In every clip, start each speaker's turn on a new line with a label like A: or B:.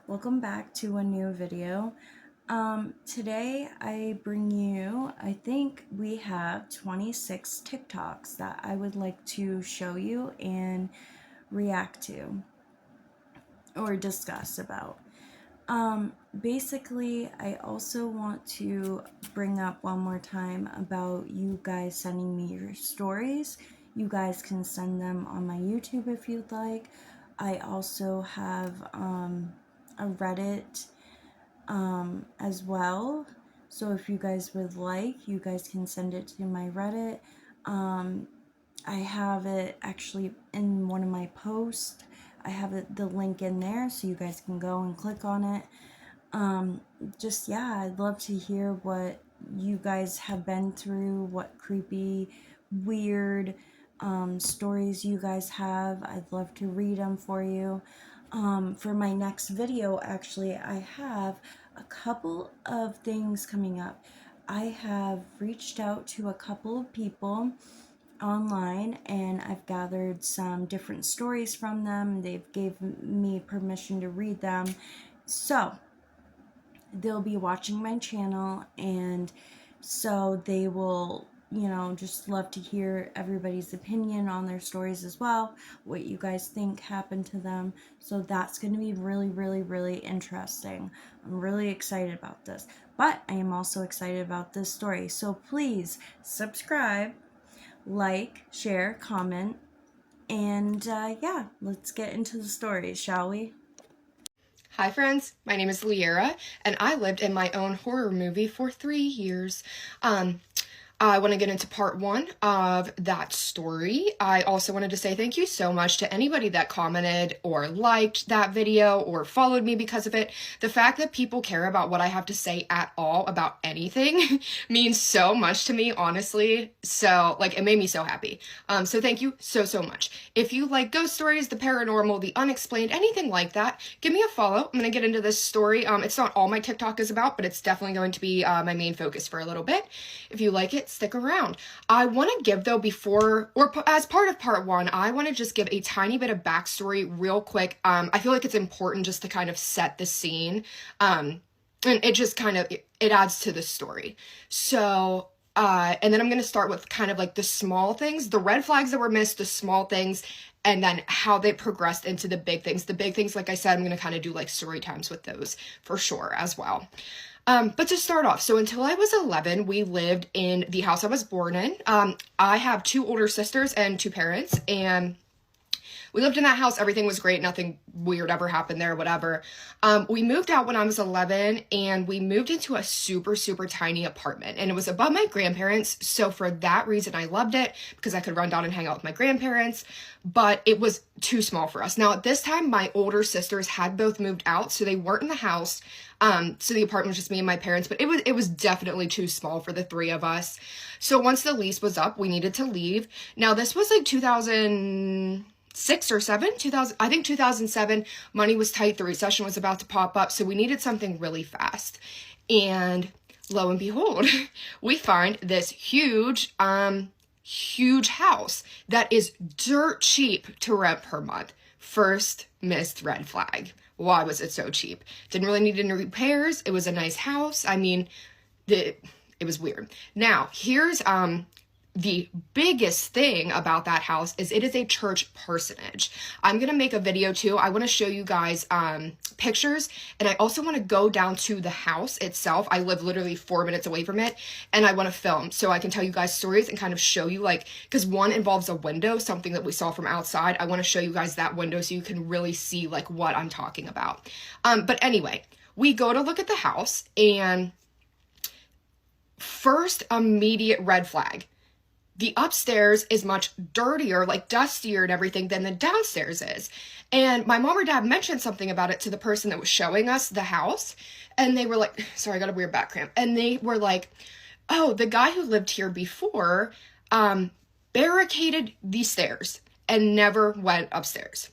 A: Welcome back to a new video. Today I bring you, I think we have 26 TikToks that I would like to show you and react to or discuss about. Basically, I also want to bring up one more time about you guys sending me your stories. You guys can send them on my YouTube if you'd like. I also have a Reddit as well. So if you guys would like, you guys can send it to my Reddit. I have it actually in one of my posts. I have the link in there so you guys can go and click on it. Yeah, I'd love to hear what you guys have been through, what creepy, weird stories you guys have. I'd love to read them for you. For my next video, actually, I have a couple of things coming up. I have reached out to a couple of people online and I've gathered some different stories from them. They've gave me permission to read them. So they'll be watching my channel, and so they will, just love to hear everybody's opinion on their stories as well, what you guys think happened to them. So that's going to be really, really, really interesting. I'm really excited about this, but I am also excited about this story. So please subscribe, like, share, comment, and yeah, let's get into the stories, shall we?
B: Hi friends, my name is Liera, and I lived in my own horror movie for 3 years. I want to get into part one of that story. I also wanted to say thank you so much to anybody that commented or liked that video or followed me because of it. The fact that people care about what I have to say at all about anything means so much to me, honestly. So, it made me so happy. So thank you so much. If you like ghost stories, the paranormal, the unexplained, anything like that, give me a follow. I'm going to get into this story. It's not all my TikTok is about, but it's definitely going to be my main focus for a little bit. If you like it, stick around. I want to give, though, as part of part one, I want to just give a tiny bit of backstory real quick. I feel like it's important just to kind of set the scene. And it just it adds to the story. So, and then I'm going to start with kind of like the small things, the red flags that were missed, the small things, and then how they progressed into the big things. The big things, like I said, I'm going to kind of do like story times with those for sure as well. But to start off, so until I was 11, we lived in the house I was born in. I have 2 older sisters and 2 parents, and we lived in that house. Everything was great. Nothing weird ever happened there, whatever. We moved out when I was 11, and we moved into a super tiny apartment, and it was above my grandparents. So for that reason, I loved it because I could run down and hang out with my grandparents, but it was too small for us. Now at this time, my older sisters had both moved out, so they weren't in the house. So the apartment was just me and my parents, but it was definitely too small for the 3 of us. So once the lease was up, we needed to leave. Now this was like 2006 or 7, 2000, I think 2007. Money was tight. The recession was about to pop up. So we needed something really fast. And lo and behold, we find this huge house that is dirt cheap to rent per month. First missed red flag. Why was it so cheap? Didn't really need any repairs. It was a nice house. I mean, it was weird. Now, here's the biggest thing about that house is it is a church parsonage. I'm going to make a video too. I want to show you guys pictures, and I also want to go down to the house itself. I live literally 4 minutes away from it, and I want to film so I can tell you guys stories and kind of show you, because one involves a window, something that we saw from outside. I want to show you guys that window so you can really see what I'm talking about. But anyway, we go to look at the house, and first immediate red flag. The upstairs is much dirtier, dustier and everything than the downstairs is. And my mom or dad mentioned something about it to the person that was showing us the house. And they were like, sorry, I got a weird back cramp. And they were like, oh, the guy who lived here before barricaded the stairs and never went upstairs.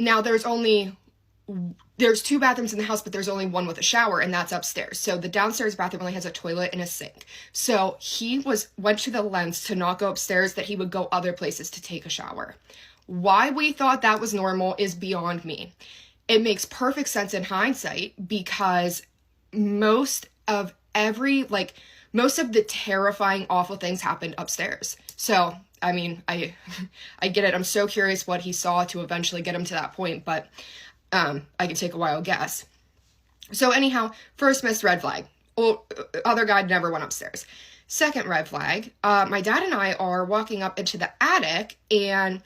B: Now there's 2 bathrooms in the house, but there's only one with a shower, and that's upstairs. So the downstairs bathroom only has a toilet and a sink. So he went to the lengths to not go upstairs, that he would go other places to take a shower. Why we thought that was normal is beyond me. it makes perfect sense in hindsight because most of every, like, most of the terrifying, awful things happened upstairs. So, I mean, I get it. I'm so curious what he saw to eventually get him to that point, but I can take a wild guess. So anyhow, first missed red flag. Well, other guy never went upstairs. Second red flag, my dad and I are walking up into the attic, and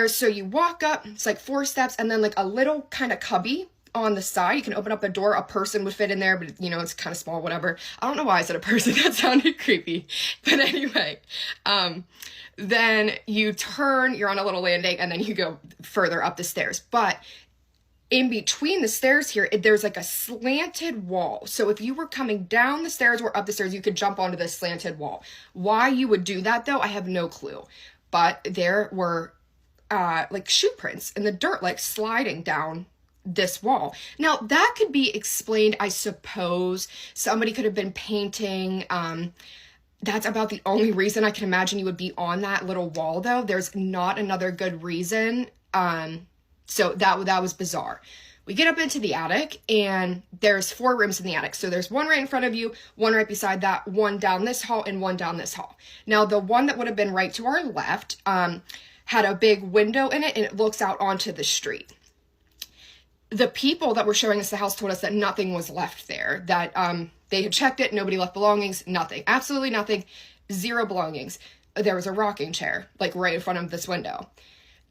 B: so you walk up, it's like 4 steps, and then like a little kind of cubby on the side. You can open up the door. A person would fit in there, but you know, it's kind of small, whatever. I don't know why I said a person. That sounded creepy. But anyway, then you turn, you're on a little landing, and then you go further up the stairs. But in between the stairs here, there's like a slanted wall. So if you were coming down the stairs or up the stairs, you could jump onto this slanted wall. Why you would do that, though, I have no clue. But there were like shoe prints in the dirt, like sliding down this wall. Now, that could be explained, I suppose. Somebody could have been painting. That's about the only reason I can imagine you would be on that little wall, though. There's not another good reason. So that was bizarre. We get up into the attic, and there's 4 rooms in the attic. So there's one right in front of you, one right beside that, one down this hall, and one down this hall. Now, the one that would have been right to our left had a big window in it, and it looks out onto the street. The people that were showing us the house told us that nothing was left there, that they had checked it, nobody left belongings, nothing, absolutely nothing, 0 belongings. There was a rocking chair, like right in front of this window.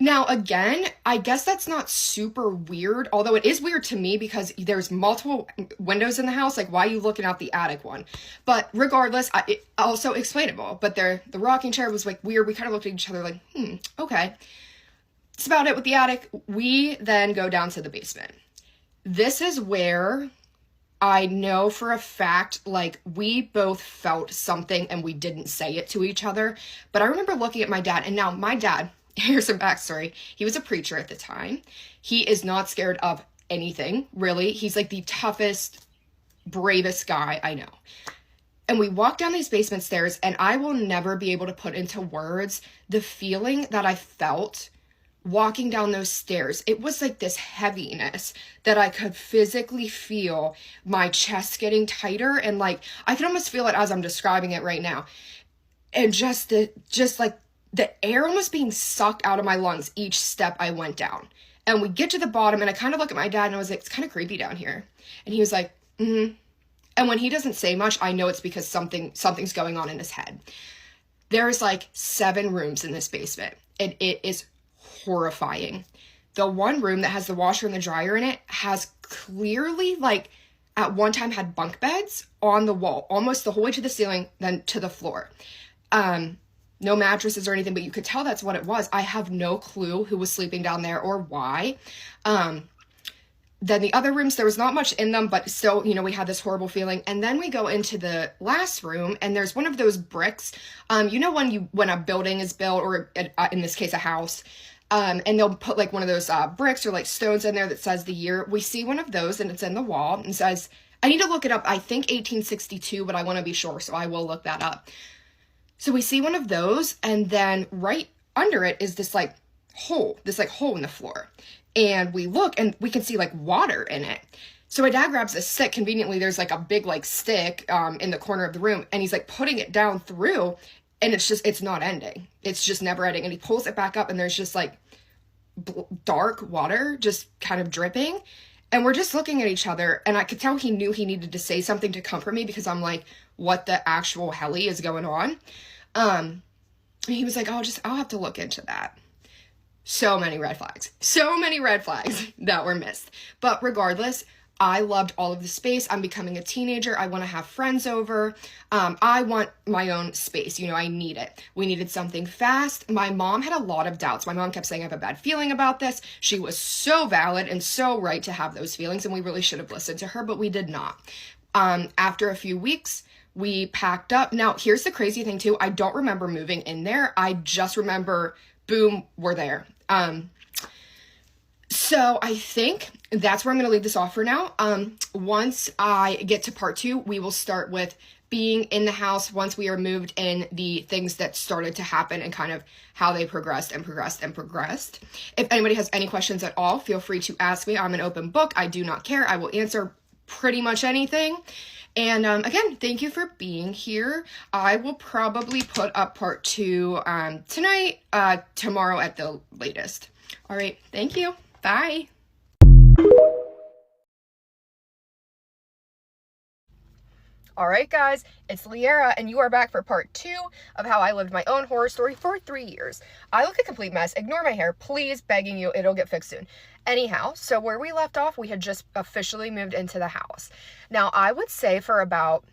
B: Now, again, I guess that's not super weird, although it is weird to me because there's multiple windows in the house. Like, why are you looking out the attic one? But regardless, it also explainable. But the rocking chair was like weird. We kind of looked at each other like, okay. That's about it with the attic. We then go down to the basement. This is where I know for a fact, like, we both felt something and we didn't say it to each other. But I remember looking at my dad, and now my dad, here's some backstory. He was a preacher at the time. He is not scared of anything, really. He's like the toughest, bravest guy I know. And we walk down these basement stairs, and I will never be able to put into words the feeling that I felt walking down those stairs. It was like this heaviness that I could physically feel my chest getting tighter, and like I can almost feel it as I'm describing it right now. And just like the air almost being sucked out of my lungs each step I went down. And we get to the bottom, and I kind of look at my dad, and I was like, it's kind of creepy down here. And he was like, mm-hmm. And when he doesn't say much, I know it's because something's going on in his head. There's like 7 rooms in this basement, and it is horrifying. The one room that has the washer and the dryer in it has clearly, like, at one time had bunk beds on the wall, almost the whole way to the ceiling, then to the floor. No mattresses or anything, but you could tell that's what it was. I have no clue who was sleeping down there or why. Then the other rooms, there was not much in them, but still, you know, we had this horrible feeling. And then we go into the last room, and there's one of those bricks. You know, when a building is built, or in this case, a house, and they'll put like one of those bricks or like stones in there that says the year. We see one of those, and it's in the wall, and says, I need to look it up. I think 1862, but I want to be sure, so I will look that up. So we see one of those, and then right under it is this hole in the floor. And we look, and we can see like water in it. So my dad grabs a stick. Conveniently, there's like a big like stick in the corner of the room, and he's like putting it down through, and it's not ending. It's just never ending. And he pulls it back up, and there's just like dark water just kind of dripping. And we're just looking at each other, and I could tell he knew he needed to say something to comfort me, because I'm like, what the actual helly is going on? He was like, I'll have to look into that. So many red flags that were missed. But regardless, I loved all of the space. I'm becoming a teenager. I want to have friends over. I want my own space. You know, I need it. We needed something fast. My mom had a lot of doubts. My mom kept saying, I have a bad feeling about this. She was so valid and so right to have those feelings, and we really should have listened to her, but we did not. After a few weeks, we packed up. Now, here's the crazy thing too. I don't remember moving in there. I just remember, boom, we're there. So I think that's where I'm going to leave this off for now. Once I get to part 2, we will start with being in the house once we were moved in, the things that started to happen and kind of how they progressed and progressed and progressed. If anybody has any questions at all, feel free to ask me. I'm an open book. I do not care. I will answer pretty much anything. And again, thank you for being here. I will probably put up part 2 tonight, tomorrow at the latest. All right, thank you. Bye. Alright guys, it's Liera, and you are back for part 2 of how I lived my own horror story for 3 years. I look a complete mess. Ignore my hair, please, begging you, it'll get fixed soon. Anyhow, so where we left off, we had just officially moved into the house. Now, I would say for about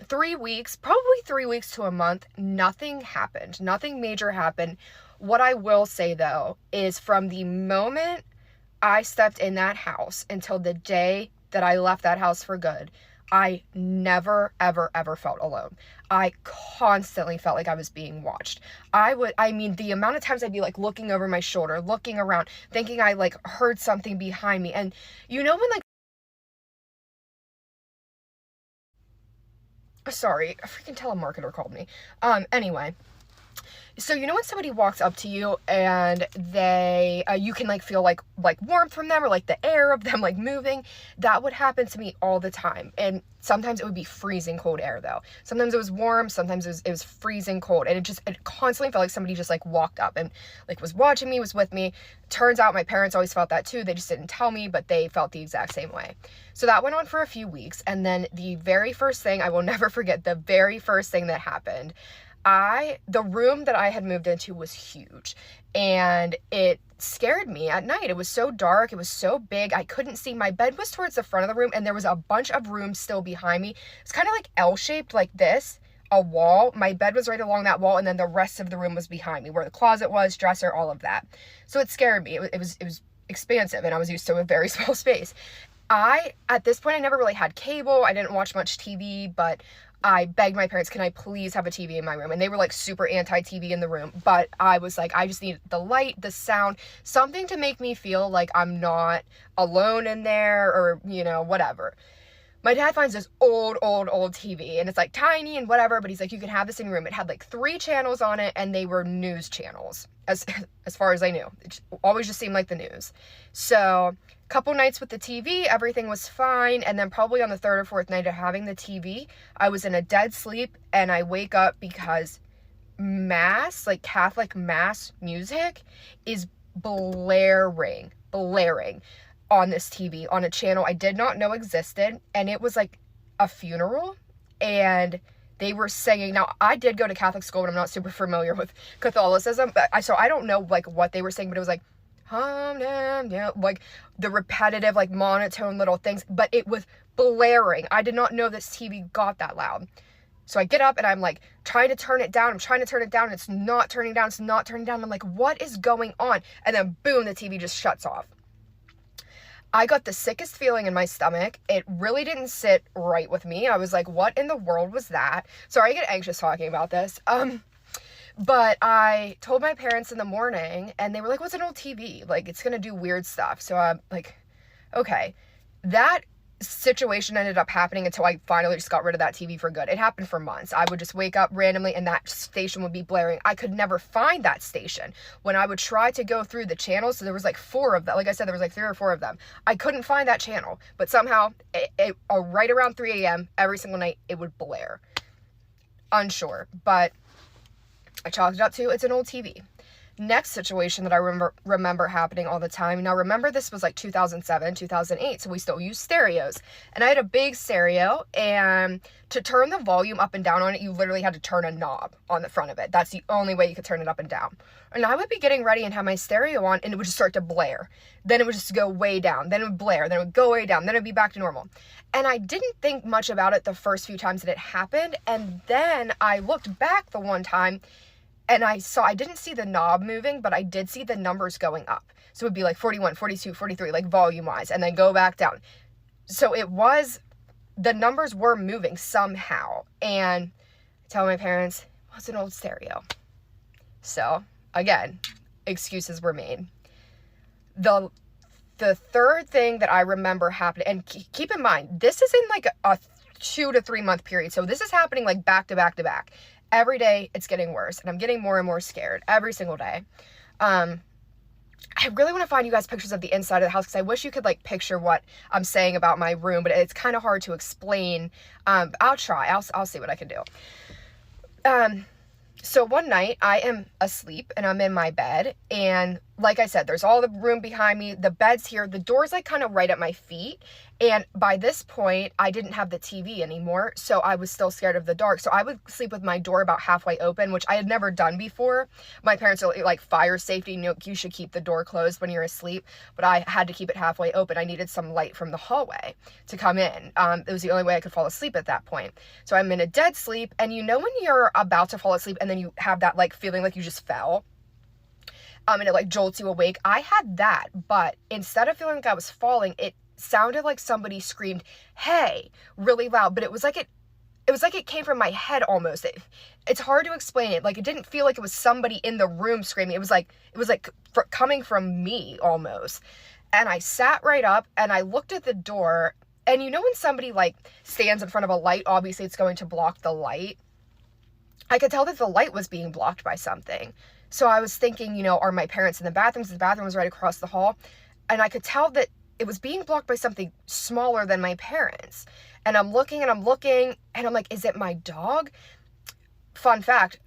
B: 3 weeks, probably 3 weeks to a month, nothing happened. Nothing major happened. What I will say, though, is from the moment I stepped in that house until the day that I left that house for good, I never, ever, ever felt alone. I constantly felt like I was being watched. The amount of times I'd be like looking over my shoulder, looking around, thinking I like heard something behind me. And you know when like, sorry, a freaking telemarketer called me. Anyway. So you know when somebody walks up to you and they, you can like feel like warmth from them or like the air of them like moving? That would happen to me all the time. And sometimes it would be freezing cold air though. Sometimes it was warm, sometimes it was freezing cold. And it constantly felt like somebody just like walked up and like was watching me, was with me. Turns out my parents always felt that too. They just didn't tell me, but they felt the exact same way. So that went on for a few weeks. And then the very first thing, I will never forget, the very first thing that happened, the room that I had moved into was huge and it scared me at night. It was so dark. It was so big. I couldn't see. My bed was towards the front of the room and there was a bunch of rooms still behind me. It's kind of like L-shaped like this, a wall. My bed was right along that wall and then the rest of the room was behind me where the closet was, dresser, all of that. So it scared me. It was expansive and I was used to a very small space. At this point, I never really had cable. I didn't watch much TV, but I begged my parents, can I please have a TV in my room? And they were like super anti-TV in the room. But I was like, I just need the light, the sound, something to make me feel like I'm not alone in there or, you know, whatever. My dad finds this old TV and it's like tiny and whatever, but he's like, you can have this in your room. It had like 3 channels on it and they were news channels as far as I knew. It always just seemed like the news. So couple nights with the TV, everything was fine. And then probably on the 3rd or 4th night of having the TV, I was in a dead sleep and I wake up because mass, like Catholic mass music is blaring on this TV, on a channel I did not know existed. And it was like a funeral and they were singing. Now, I did go to Catholic school, but I'm not super familiar with Catholicism. So I don't know like what they were saying, but it was like, like the repetitive, like monotone little things, but it was blaring. I did not know this TV got that loud. So I get up and I'm like trying to turn it down. I'm trying to turn it down and it's not turning down. It's not turning down. I'm like, what is going on? And then boom, the TV just shuts off. I got the sickest feeling in my stomach. It really didn't sit right with me. I was like, what in the world was that? Sorry, I get anxious talking about this. But I told my parents in the morning and they were like, what's an old TV? Like, it's going to do weird stuff. So I'm like, okay. That situation ended up happening until I finally just got rid of that TV for good. It happened for months. I would just wake up randomly and that station would be blaring. I could never find that station. When I would try to go through the channels, so there was like 4 of them. Like I said, there was like 3 or 4 of them. I couldn't find that channel. But somehow, right around 3 a.m., every single night, it would blare. Unsure. But I chalked it up to, it's an old TV. Next situation that I remember happening all the time. Now, remember, this was like 2007, 2008, so we still use stereos. And I had a big stereo, and to turn the volume up and down on it, you literally had to turn a knob on the front of it. That's the only way you could turn it up and down. And I would be getting ready and have my stereo on, and it would just start to blare. Then it would just go way down. Then it would blare. Then it would go way down. Then it would be back to normal. And I didn't think much about it the first few times that it happened. And then I looked back the one time, and I didn't see the knob moving, but I did see the numbers going up. So it would be like 41, 42, 43, like volume-wise, and then go back down. So the numbers were moving somehow. And I tell my parents, well, it's an old stereo. So, again, excuses were made. The third thing that I remember happened, and keep in mind, this is in like a 2 to 3 month period. So this is happening like back to back to back. Every day it's getting worse, and I'm getting more and more scared every single day. I really want to find you guys pictures of the inside of the house, because I wish you could like picture what I'm saying about my room, but it's kind of hard to explain. I'll try. I'll see what I can do. So one night I am asleep and I'm in my bed, and like I said, there's all the room behind me, the bed's here, the door's like kind of right at my feet. And by this point I didn't have the TV anymore, so I was still scared of the dark. So I would sleep with my door about halfway open, which I had never done before. My parents are like, fire safety, you should keep the door closed when you're asleep, but I had to keep it halfway open. I needed some light from the hallway to come in. It was the only way I could fall asleep at that point. So I'm in a dead sleep, and you know when you're about to fall asleep and then you have that like feeling like you just fell, and it like jolts you awake? I had that, but instead of feeling like I was falling, it sounded like somebody screamed, "Hey," really loud, but it was like it came from my head almost. It's hard to explain it. Like, it didn't feel like it was somebody in the room screaming. It was like coming from me almost. And I sat right up and I looked at the door, and you know when somebody like stands in front of a light, obviously it's going to block the light. I could tell that the light was being blocked by something. So I was thinking, you know, are my parents in the bathroom? The bathroom was right across the hall. And I could tell that it was being blocked by something smaller than my parents. And I'm looking and I'm looking, and I'm like, is it my dog? Fun fact,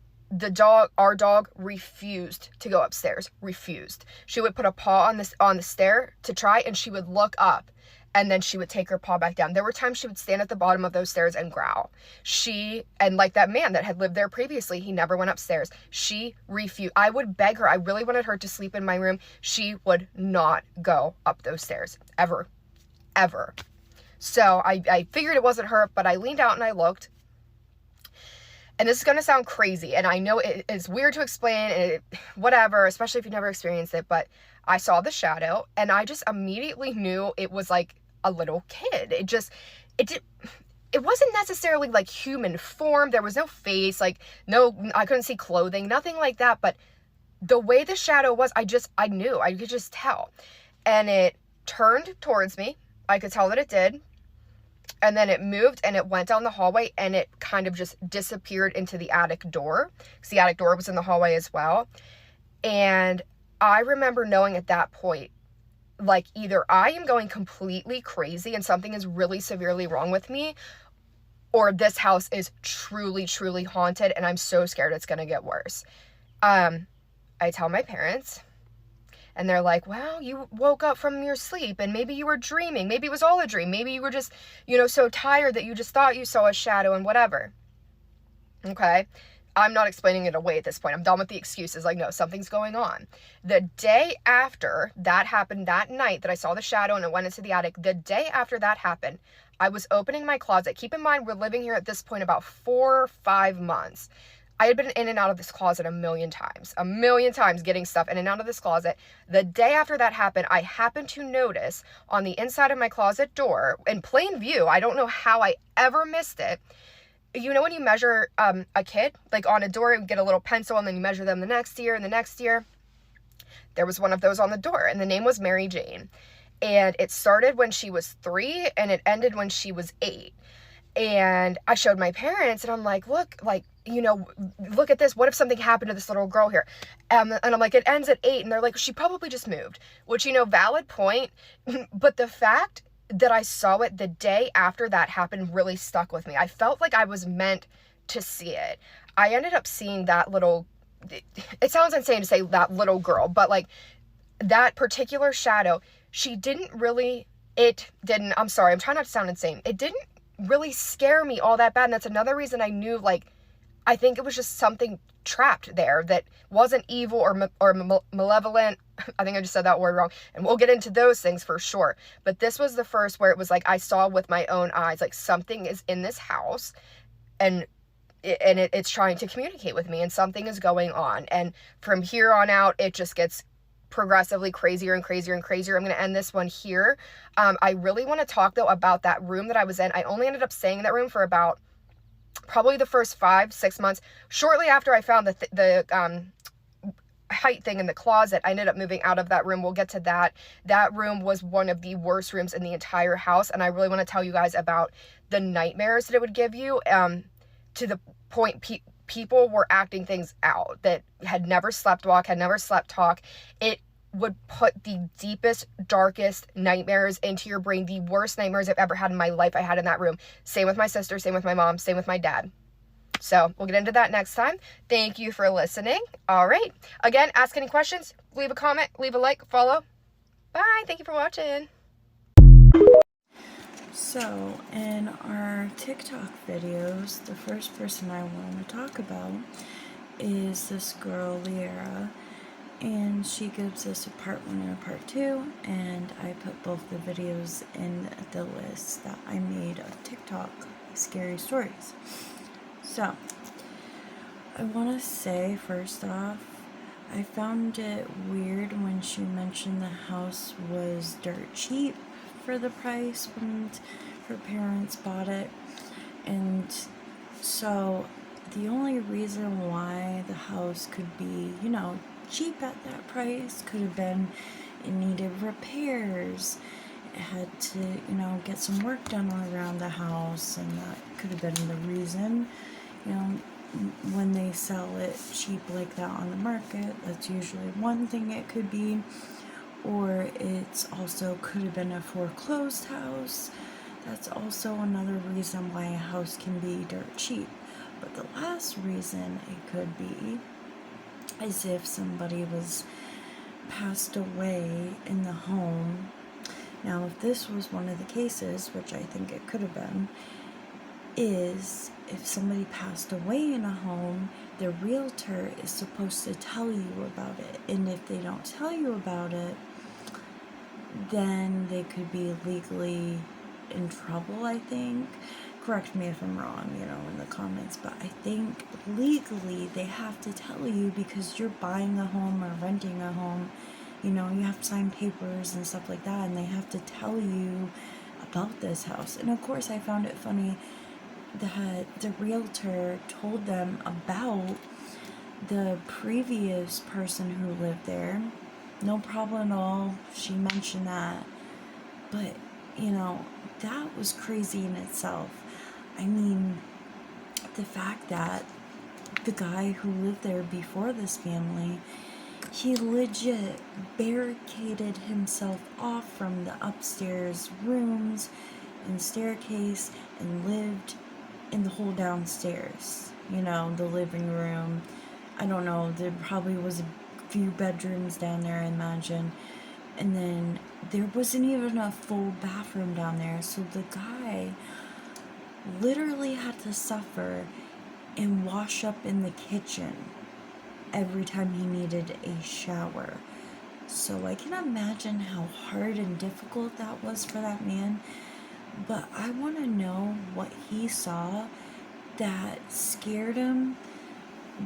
B: our dog refused to go upstairs. Refused. She would put a paw on the stair to try, and she would look up, and then she would take her paw back down. There were times she would stand at the bottom of those stairs and growl. And like that man that had lived there previously, he never went upstairs. She refused. I would beg her. I really wanted her to sleep in my room. She would not go up those stairs. Ever. Ever. So I figured it wasn't her, but I leaned out and I looked. And this is going to sound crazy, and I know it's weird to explain, and whatever, especially if you've never experienced it, but I saw the shadow, and I just immediately knew it was like a little kid. It wasn't necessarily like human form. There was no face, like I couldn't see clothing, nothing like that, but the way the shadow was, I knew, I could just tell. And it turned towards me. I could tell that it did. And then it moved and it went down the hallway, and it kind of just disappeared into the attic door, because the attic door was in the hallway as well. And I remember knowing at that point, like, either I am going completely crazy and something is really severely wrong with me, or this house is truly, truly haunted, and I'm so scared it's going to get worse. I tell my parents. And they're like, well, you woke up from your sleep and maybe you were dreaming. Maybe it was all a dream. Maybe you were just, so tired that you just thought you saw a shadow and whatever. Okay. I'm not explaining it away at this point. I'm done with the excuses. Like, no, something's going on. The day after that happened, that night that I saw the shadow and it went into the attic, the day after that happened, I was opening my closet. Keep in mind, we're living here at this point about 4 or 5 months. I had been in and out of this closet a million times, getting stuff in and out of this closet. The day after that happened, I happened to notice on the inside of my closet door, in plain view, I don't know how I ever missed it. You know when you measure a kid, like on a door, you get a little pencil and then you measure them the next year and the next year? There was one of those on the door, and the name was Mary Jane. And it started when she was 3 and it ended when she was 8. And I showed my parents and I'm like, look, like, look at this. What if something happened to this little girl here? And I'm like, it ends at 8. And they're like, she probably just moved, which, valid point. But the fact that I saw it the day after that happened really stuck with me. I felt like I was meant to see it. I ended up seeing that it sounds insane to say that little girl, but like that particular shadow, I'm sorry, I'm trying not to sound insane. It didn't really scare me all that bad. And that's another reason I knew, like, I think it was just something trapped there that wasn't evil or malevolent. I think I just said that word wrong, and we'll get into those things for sure. But this was the first where it was like I saw with my own eyes, like, something is in this house, and it's trying to communicate with me, and something is going on. And from here on out, it just gets progressively crazier and crazier and crazier. I'm going to end this one here. I really want to talk though about that room that I was in. I only ended up staying in that room for about probably the first 5-6 months. Shortly after I found height thing in the closet. I ended up moving out of that room. We'll get to that. That room was one of the worst rooms in the entire house, and I really want to tell you guys about the nightmares that it would give you, to the point people were acting things out that had never slept walk, had never slept talk. It would put the deepest, darkest nightmares into your brain. The worst nightmares I've ever had in my life I had in that room. Same with my sister, same with my mom, same with my dad. So we'll get into that next time. Thank you for listening. All right. Again, ask any questions, leave a comment, leave a like, follow. Bye. Thank you for watching.
A: So, in our TikTok videos, the first person I want to talk about is this girl, Liera, and she gives us a part 1 and a part 2, and I put both the videos in the list that I made of TikTok scary stories. So, I want to say, first off, I found it weird when she mentioned the house was dirt cheap for the price when her parents bought it. And so the only reason why the house could be, cheap at that price could have been it needed repairs. It had to, get some work done around the house, and that could have been the reason. When they sell it cheap like that on the market, that's usually one thing it could be. Or it's also could have been a foreclosed house. That's also another reason why a house can be dirt cheap. But the last reason it could be is if somebody was passed away in the home. Now, if this was one of the cases, which I think it could have been, is if somebody passed away in a home, the realtor is supposed to tell you about it. And if they don't tell you about it, then they could be legally in trouble, I think. Correct me if I'm wrong, in the comments. But I think legally they have to tell you because you're buying a home or renting a home. You have to sign papers and stuff like that. And they have to tell you about this house. And of course, I found it funny that the realtor told them about the previous person who lived there. No problem at all. She mentioned that. But, that was crazy in itself. I mean, the fact that the guy who lived there before this family, he legit barricaded himself off from the upstairs rooms and staircase and lived in the whole downstairs. The living room. I don't know, there probably was a few bedrooms down there, I imagine. And then there wasn't even a full bathroom down there. So the guy literally had to suffer and wash up in the kitchen every time he needed a shower. So I can imagine how hard and difficult that was for that man. But I want to know what he saw that scared him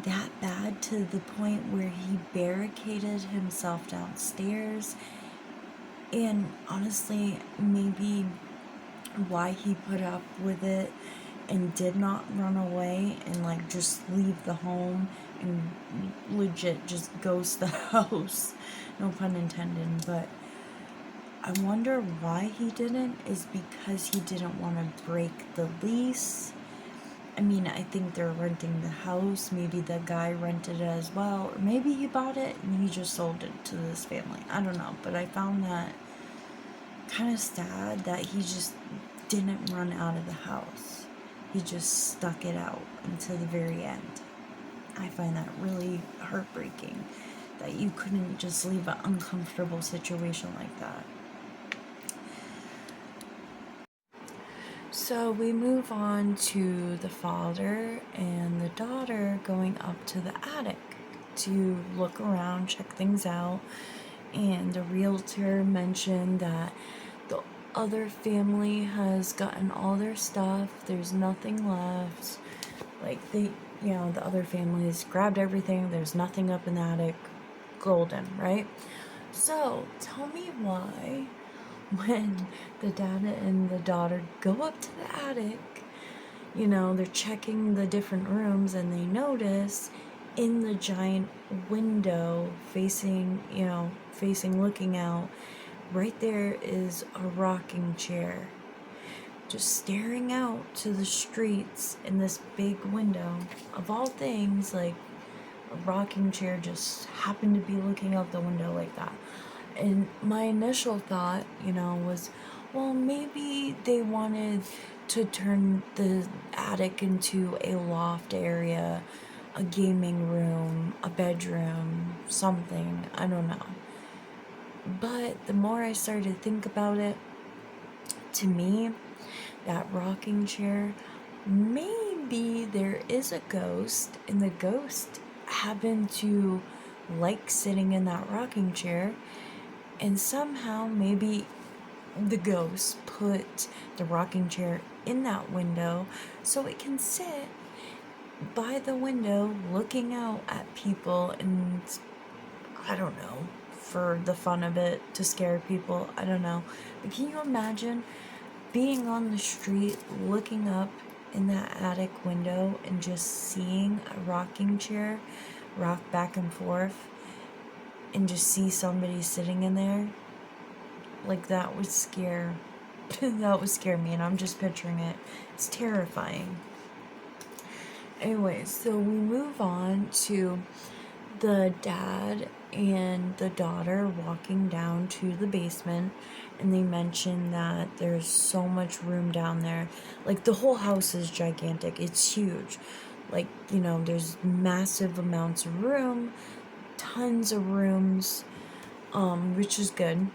A: that bad to the point where he barricaded himself downstairs. And honestly, maybe why he put up with it and did not run away and just leave the home and legit just ghost the house. No pun intended. But I wonder why he didn't is because he didn't want to break the lease. I mean, I think they're renting the house. Maybe the guy rented it as well. Or maybe he bought it and he just sold it to this family. I don't know. But I found that kind of sad that he just didn't run out of the house. He just stuck it out until the very end. I find that really heartbreaking that you couldn't just leave an uncomfortable situation like that. So we move on to the father and the daughter going up to the attic to look around, check things out. And the realtor mentioned that the other family has gotten all their stuff. There's nothing left. The other families grabbed everything. There's nothing up in the attic. Golden, right? So tell me why when the dad and the daughter go up to the attic, they're checking the different rooms and they notice in the giant window facing, looking out, right there is a rocking chair just staring out to the streets in this big window. Of all things, like, a rocking chair just happened to be looking out the window like that. And my initial thought, was, well, maybe they wanted to turn the attic into a loft area, a gaming room, a bedroom, something. I don't know. But the more I started to think about it, to me, that rocking chair, maybe there is a ghost, and the ghost happened to like sitting in that rocking chair, and somehow maybe the ghost put the rocking chair in that window so it can sit by the window looking out at people, and I don't know, for the fun of it, to scare people. I don't know. But can you imagine being on the street looking up in that attic window and just seeing a rocking chair rock back and forth and just see somebody sitting in there? Like, that would scare that would scare me, and I'm just picturing it. It's terrifying. Anyways, so we move on to the dad and the daughter walking down to the basement, and they mention that there's so much room down there. Like, the whole house is gigantic. It's huge. Like, there's massive amounts of room, tons of rooms, which is good.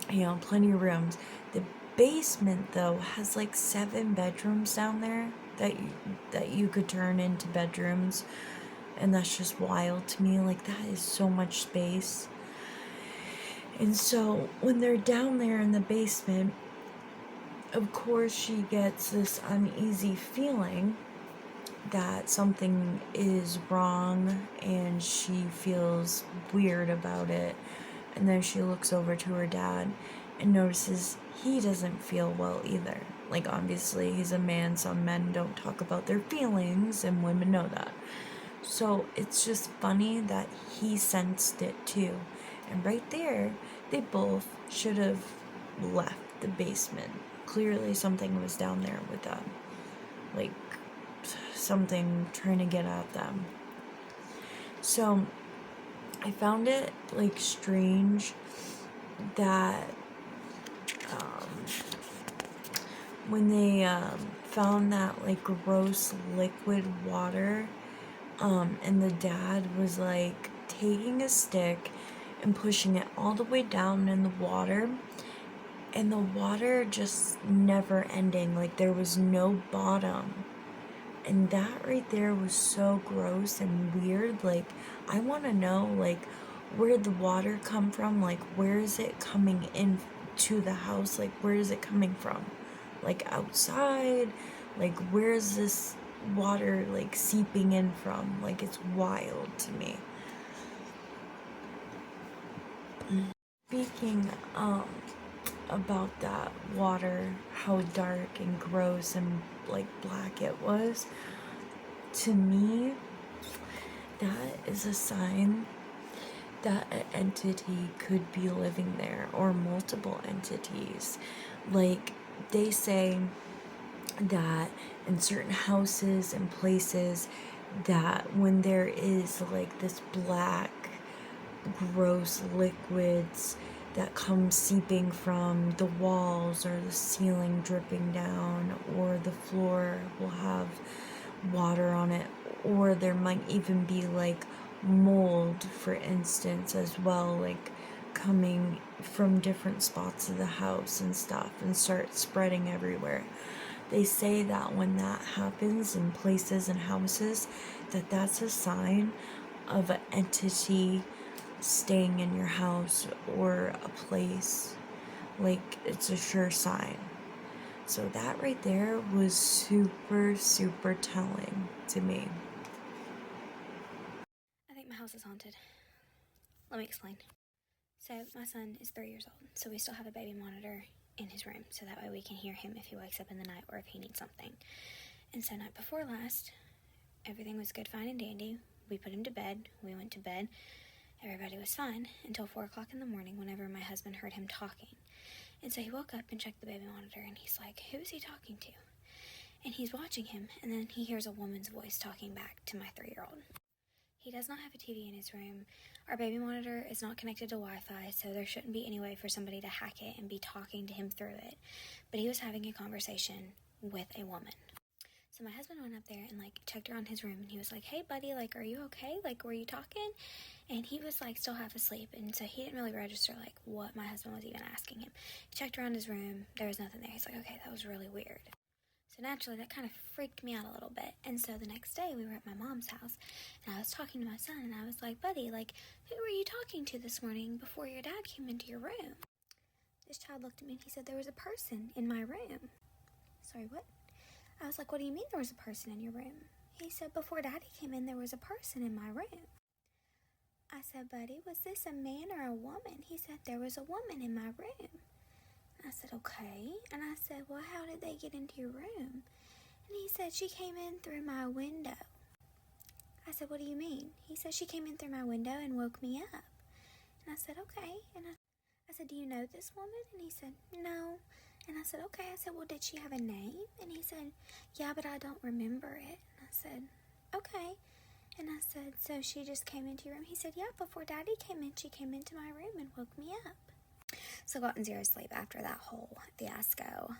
A: Plenty of rooms. The basement, though, has like 7 bedrooms down there that you could turn into bedrooms, and that's just wild to me. Like, that is so much space. And so when they're down there in the basement, of course she gets this uneasy feeling that something is wrong, and she feels weird about it. And then she looks over to her dad and notices he doesn't feel well either. Like, obviously, he's a man. Some men don't talk about their feelings, and women know that. So it's just funny that he sensed it too. And right there, they both should have left the basement. Clearly, something was down there with them. Like, something trying to get at them. So I found it, like, strange that when they found that, like, gross liquid water, and the dad was, like, taking a stick and pushing it all the way down in the water, and the water just never ending. Like, there was no bottom. And that right there was so gross and weird. Like, I want to know, like, where did the water come from? Like, where is it coming in to the house? Like, where is it coming from? Like, outside? Like, where is this water, like, seeping in from? Like, it's wild to me. Speaking about that water, how dark and gross and, like, black it was, to me, that is a sign that an entity could be living there, or multiple entities. Like, they say that in certain houses and places, that when there is, like, this black gross liquids that come seeping from the walls or the ceiling, dripping down, or the floor will have water on it, or there might even be, like, mold, for instance, as well, like, coming from different spots of the house and stuff, and start spreading everywhere. They say that when that happens in places and houses, that that's a sign of an entity staying in your house or a place. Like, it's a sure sign. So that right there was super, super telling to me.
C: I think my house is haunted. Let me explain. So, my son is 3 years old, so we still have a baby monitor in his room, so that way we can hear him if he wakes up in the night or if he needs something. And so, night before last, everything was good, fine, and dandy. we put him to bed. We went to bed. Everybody was fine until 4 o'clock in the morning whenever my husband heard him talking. And so he woke up and checked the baby monitor, and he's like, who is he talking to? And he's watching him, and then he hears a woman's voice talking back to my 3-year-old. He does not have a TV in his room. Our baby monitor is not connected to Wi-Fi, so there shouldn't be any way for somebody to hack it and be talking to him through it. But he was having a conversation with a woman. So my husband went up there and, checked around his room, and he was like, hey, buddy, are you okay? Were you talking? And he was, still half asleep, and so he didn't really register, what my husband was even asking him. He checked around his room. There was nothing there. He's like, okay, that was really weird. So naturally, that kind of freaked me out a little bit. And so the next day, we were at my mom's house, and I was talking to my son, and I was like, buddy, who were you talking to this morning before your dad came into your room? This child looked at me, and he said, there was a person in my room. Sorry, what? I was like, what do you mean there was a person in your room? He said, before Daddy came in, there was a person in my room. I said, buddy, was this a man or a woman? He said, there was a woman in my room. I said, okay. And I said, well, how did they get into your room? And he said, she came in through my window. I said, what do you mean? He said, she came in through my window and woke me up. And I said, okay. And I said, do you know this woman? And he said, no. And I said, okay. I said, well, did she have a name? And he said, yeah, but I don't remember it. And I said, okay. And I said, so she just came into your room? He said, yeah, before Daddy came in, she came into my room and woke me up. So I got in zero sleep after that whole fiasco,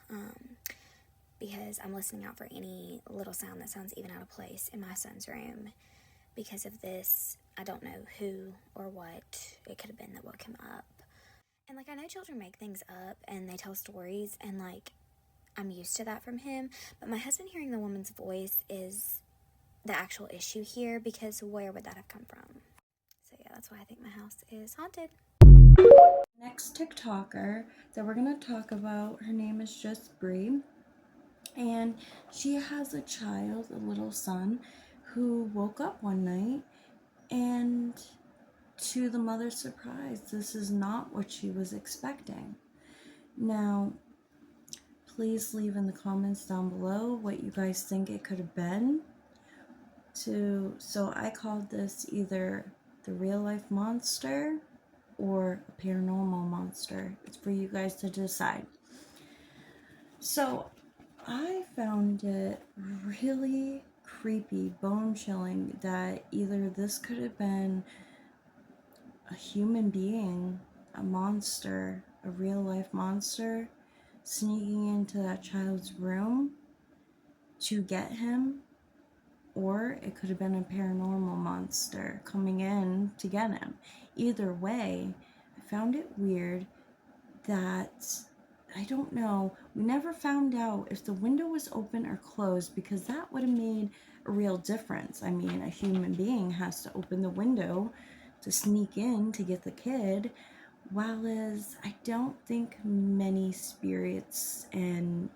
C: because I'm listening out for any little sound that sounds even out of place in my son's room. Because of this, I don't know who or what it could have been that woke him up. And, I know children make things up and they tell stories, and, I'm used to that from him. But my husband hearing the woman's voice is the actual issue here, because where would that have come from? So, yeah, that's why I think my house is haunted.
A: Next TikToker that we're going to talk about, her name is Just Bree, and she has a child, a little son, who woke up one night, and to the mother's surprise, this is not what she was expecting. Now, please leave in the comments down below what you guys think it could have been. So I called this either the real life monster or a paranormal monster. It's for you guys to decide. So I found it really creepy, bone-chilling, that either this could have been a human being, a monster, a real-life monster, sneaking into that child's room to get him, or it could have been a paranormal monster coming in to get him. Either way, I found it weird that, I don't know, we never found out if the window was open or closed, because that would have made a real difference. I mean, a human being has to open the window to sneak in to get the kid, while I don't think many spirits and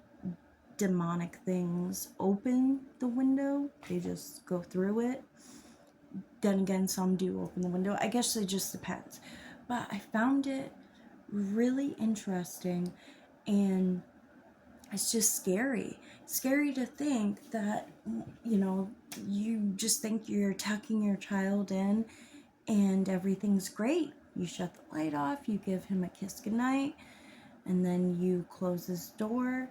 A: demonic things open the window. They just go through it. Then again, some do open the window. I guess it just depends. But I found it really interesting, and it's just scary to think that, you just think you're tucking your child in and everything's great. You shut the light off, you give him a kiss goodnight, and then you close his door,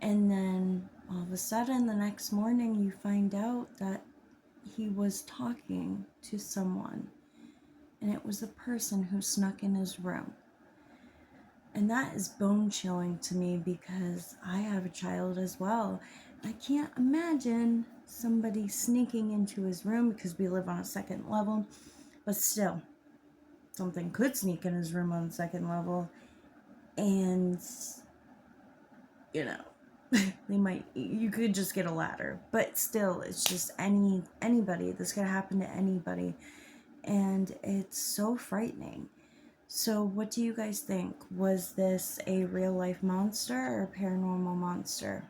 A: and then all of a sudden the next morning you find out that he was talking to someone, and it was a person who snuck in his room. And that is bone-chilling to me, because I have a child as well. I can't imagine somebody sneaking into his room, because we live on a second level, but still, something could sneak in his room on the second level, and, you could just get a ladder. But still, it's just anybody. This could happen to anybody, and it's so frightening. So what do you guys think? Was this a real life monster or a paranormal monster?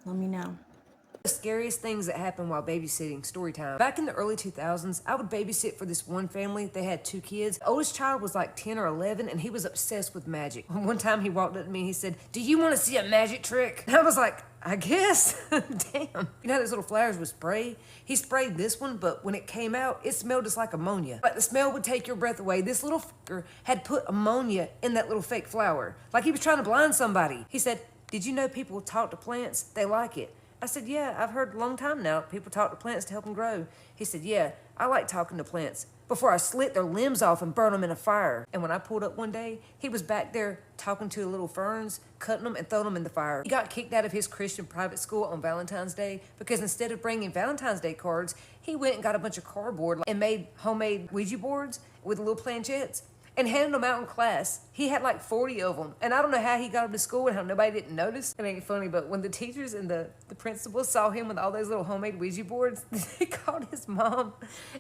A: Let me know.
D: The scariest things that happened while babysitting, story time. Back in the early 2000s, I would babysit for this one family. They had 2 kids. The oldest child was like 10 or 11, and he was obsessed with magic. One time he walked up to me and he said, "Do you want to see a magic trick?" And I was like, "I guess." Damn. You know how those little flowers with spray? He sprayed this one, but when it came out, it smelled just like ammonia. Like the smell would take your breath away. This little fucker had put ammonia in that little fake flower. Like he was trying to blind somebody. He said, "Did you know people talk to plants? They like it." I said, "Yeah, I've heard a long time now. People talk to plants to help them grow." He said, "Yeah, I like talking to plants. Before I slit their limbs off and burn them in a fire." And when I pulled up one day, he was back there talking to the little ferns, cutting them and throwing them in the fire. He got kicked out of his Christian private school on Valentine's Day because instead of bringing Valentine's Day cards, he went and got a bunch of cardboard and made homemade Ouija boards with little planchettes and handed them out in class. He had like 40 of them. And I don't know how he got them to school and how nobody didn't notice. It ain't funny, but when the teachers and the principals saw him with all those little homemade Ouija boards, they called his mom.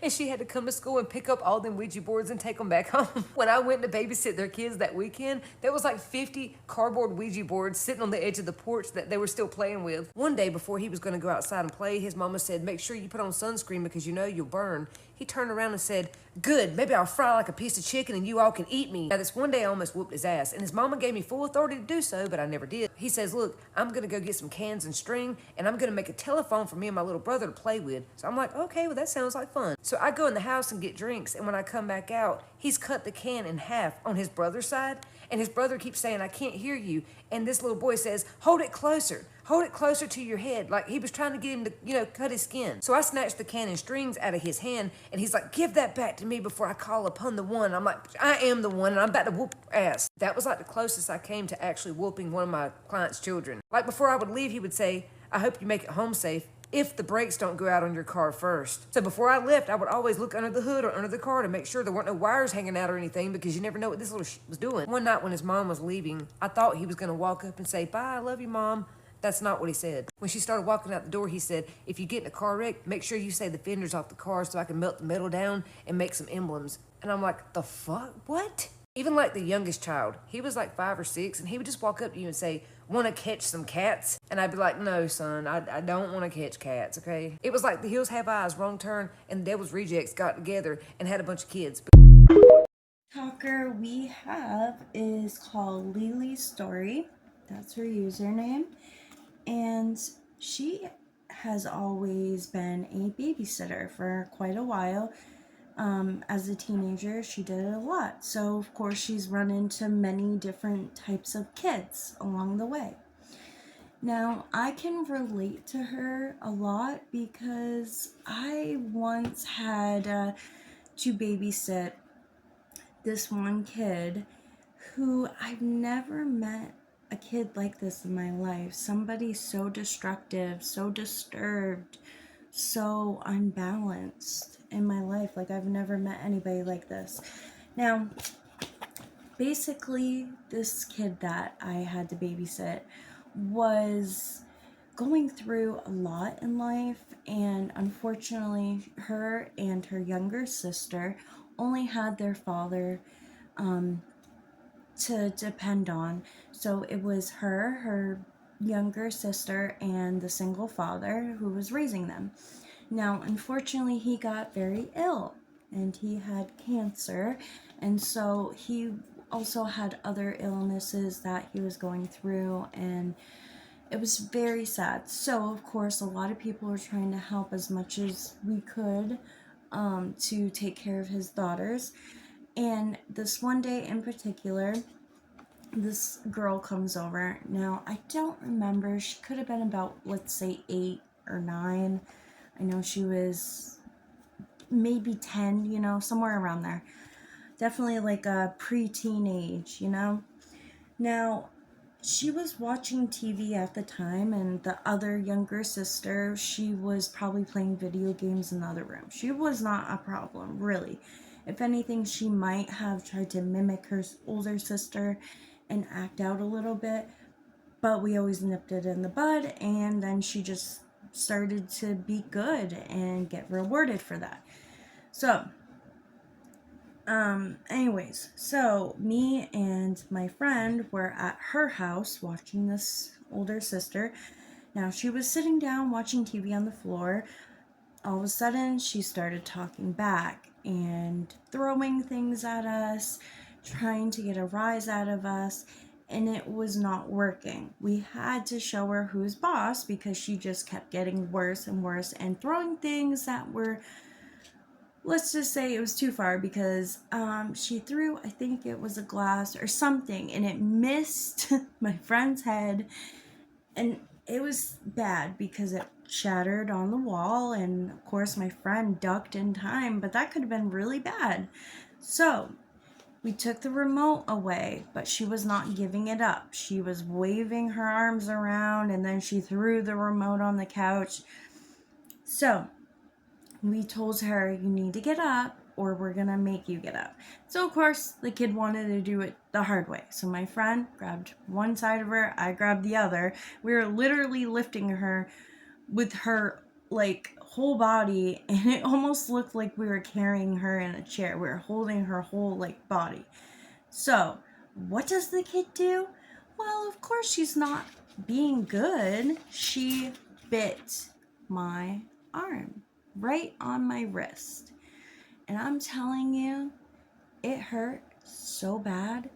D: And she had to come to school and pick up all them Ouija boards and take them back home. When I went to babysit their kids that weekend, there was like 50 cardboard Ouija boards sitting on the edge of the porch that they were still playing with. One day before he was going to go outside and play, his mama said, "Make sure you put on sunscreen because you know you'll burn." He turned around and said, "Good, maybe I'll fry like a piece of chicken and you all can eat me." Now this one day I almost whooped his ass, and his mama gave me full authority to do so, but I never did. He says, "Look, I'm gonna go get some cans and string, and I'm gonna make a telephone for me and my little brother to play with." So I'm like, "Okay, well that sounds like fun." So I go in the house and get drinks, and when I come back out, he's cut the can in half on his brother's side, and his brother keeps saying, "I can't hear you." And this little boy says, "Hold it closer. Hold it closer to your head." Like he was trying to get him to, cut his skin. So I snatched the can and strings out of his hand, and he's like, "Give that back to me before I call upon the one." I'm like, "I am the one, and I'm about to whoop ass." That was like the closest I came to actually whooping one of my client's children. Like before I would leave, he would say, "I hope you make it home safe if the brakes don't go out on your car first." So before I left, I would always look under the hood or under the car to make sure there weren't no wires hanging out or anything, because you never know what this little was doing. One night when his mom was leaving, I thought he was going to walk up and say, "Bye, I love you, Mom." That's not what he said. When she started walking out the door, he said, "If you get in a car wreck, make sure you say the fenders off the car so I can melt the metal down and make some emblems." And I'm like, "The fuck? What?" Even like the youngest child, he was like 5 or 6, and he would just walk up to you and say, "Want to catch some cats?" And I'd be like, "No, son, I don't want to catch cats, okay?" It was like The Hills Have Eyes, Wrong Turn, and the Devil's Rejects got together and had a bunch of kids.
A: Talker we have is called Lily's Story. That's her username. And she has always been a babysitter for quite a while. As a teenager, she did it a lot. So, of course, she's run into many different types of kids along the way. Now, I can relate to her a lot because I once had to babysit this one kid who I've never met a kid like this in my life. Somebody so destructive, so disturbed, so unbalanced in my life. Like, I've never met anybody like this. Now, basically, this kid that I had to babysit was going through a lot in life, and unfortunately, her and her younger sister only had their father to depend on. So it was her younger sister, and the single father who was raising them. Now, unfortunately, he got very ill and he had cancer, and so he also had other illnesses that he was going through, and it was very sad. So, of course, a lot of people were trying to help as much as we could to take care of his daughters. And this one day in particular, this girl comes over. Now, I don't remember. She could have been about, let's say, 8 or 9. I know she was maybe 10, somewhere around there. Definitely like a pre-teenage, Now, she was watching TV at the time, and the other younger sister, she was probably playing video games in the other room. She was not a problem, really. If anything, she might have tried to mimic her older sister and act out a little bit, but we always nipped it in the bud, and then she just started to be good and get rewarded for that. So, anyways, so me and my friend were at her house watching this older sister. Now, she was sitting down watching TV on the floor. All of a sudden, she started talking back and throwing things at us, trying to get a rise out of us, and it was not working. We had to show her who's boss because she just kept getting worse and worse and throwing things that were, let's just say it was too far, because she threw, I think it was a glass or something, and it missed my friend's head, and it was bad because it shattered on the wall, and of course my friend ducked in time, but that could have been really bad. So we took the remote away, but she was not giving it up. She was waving her arms around, and then she threw the remote on the couch. So we told her, you need to get up or we're gonna make you get up. So of course the kid wanted to do it the hard way. So my friend grabbed one side of her, I grabbed the other. We were literally lifting her with her like whole body, and it almost looked like we were carrying her in a chair. We were holding her whole like body. So what does the kid do? Well, of course she's not being good. She bit my arm right on my wrist. And I'm telling you, it hurt so bad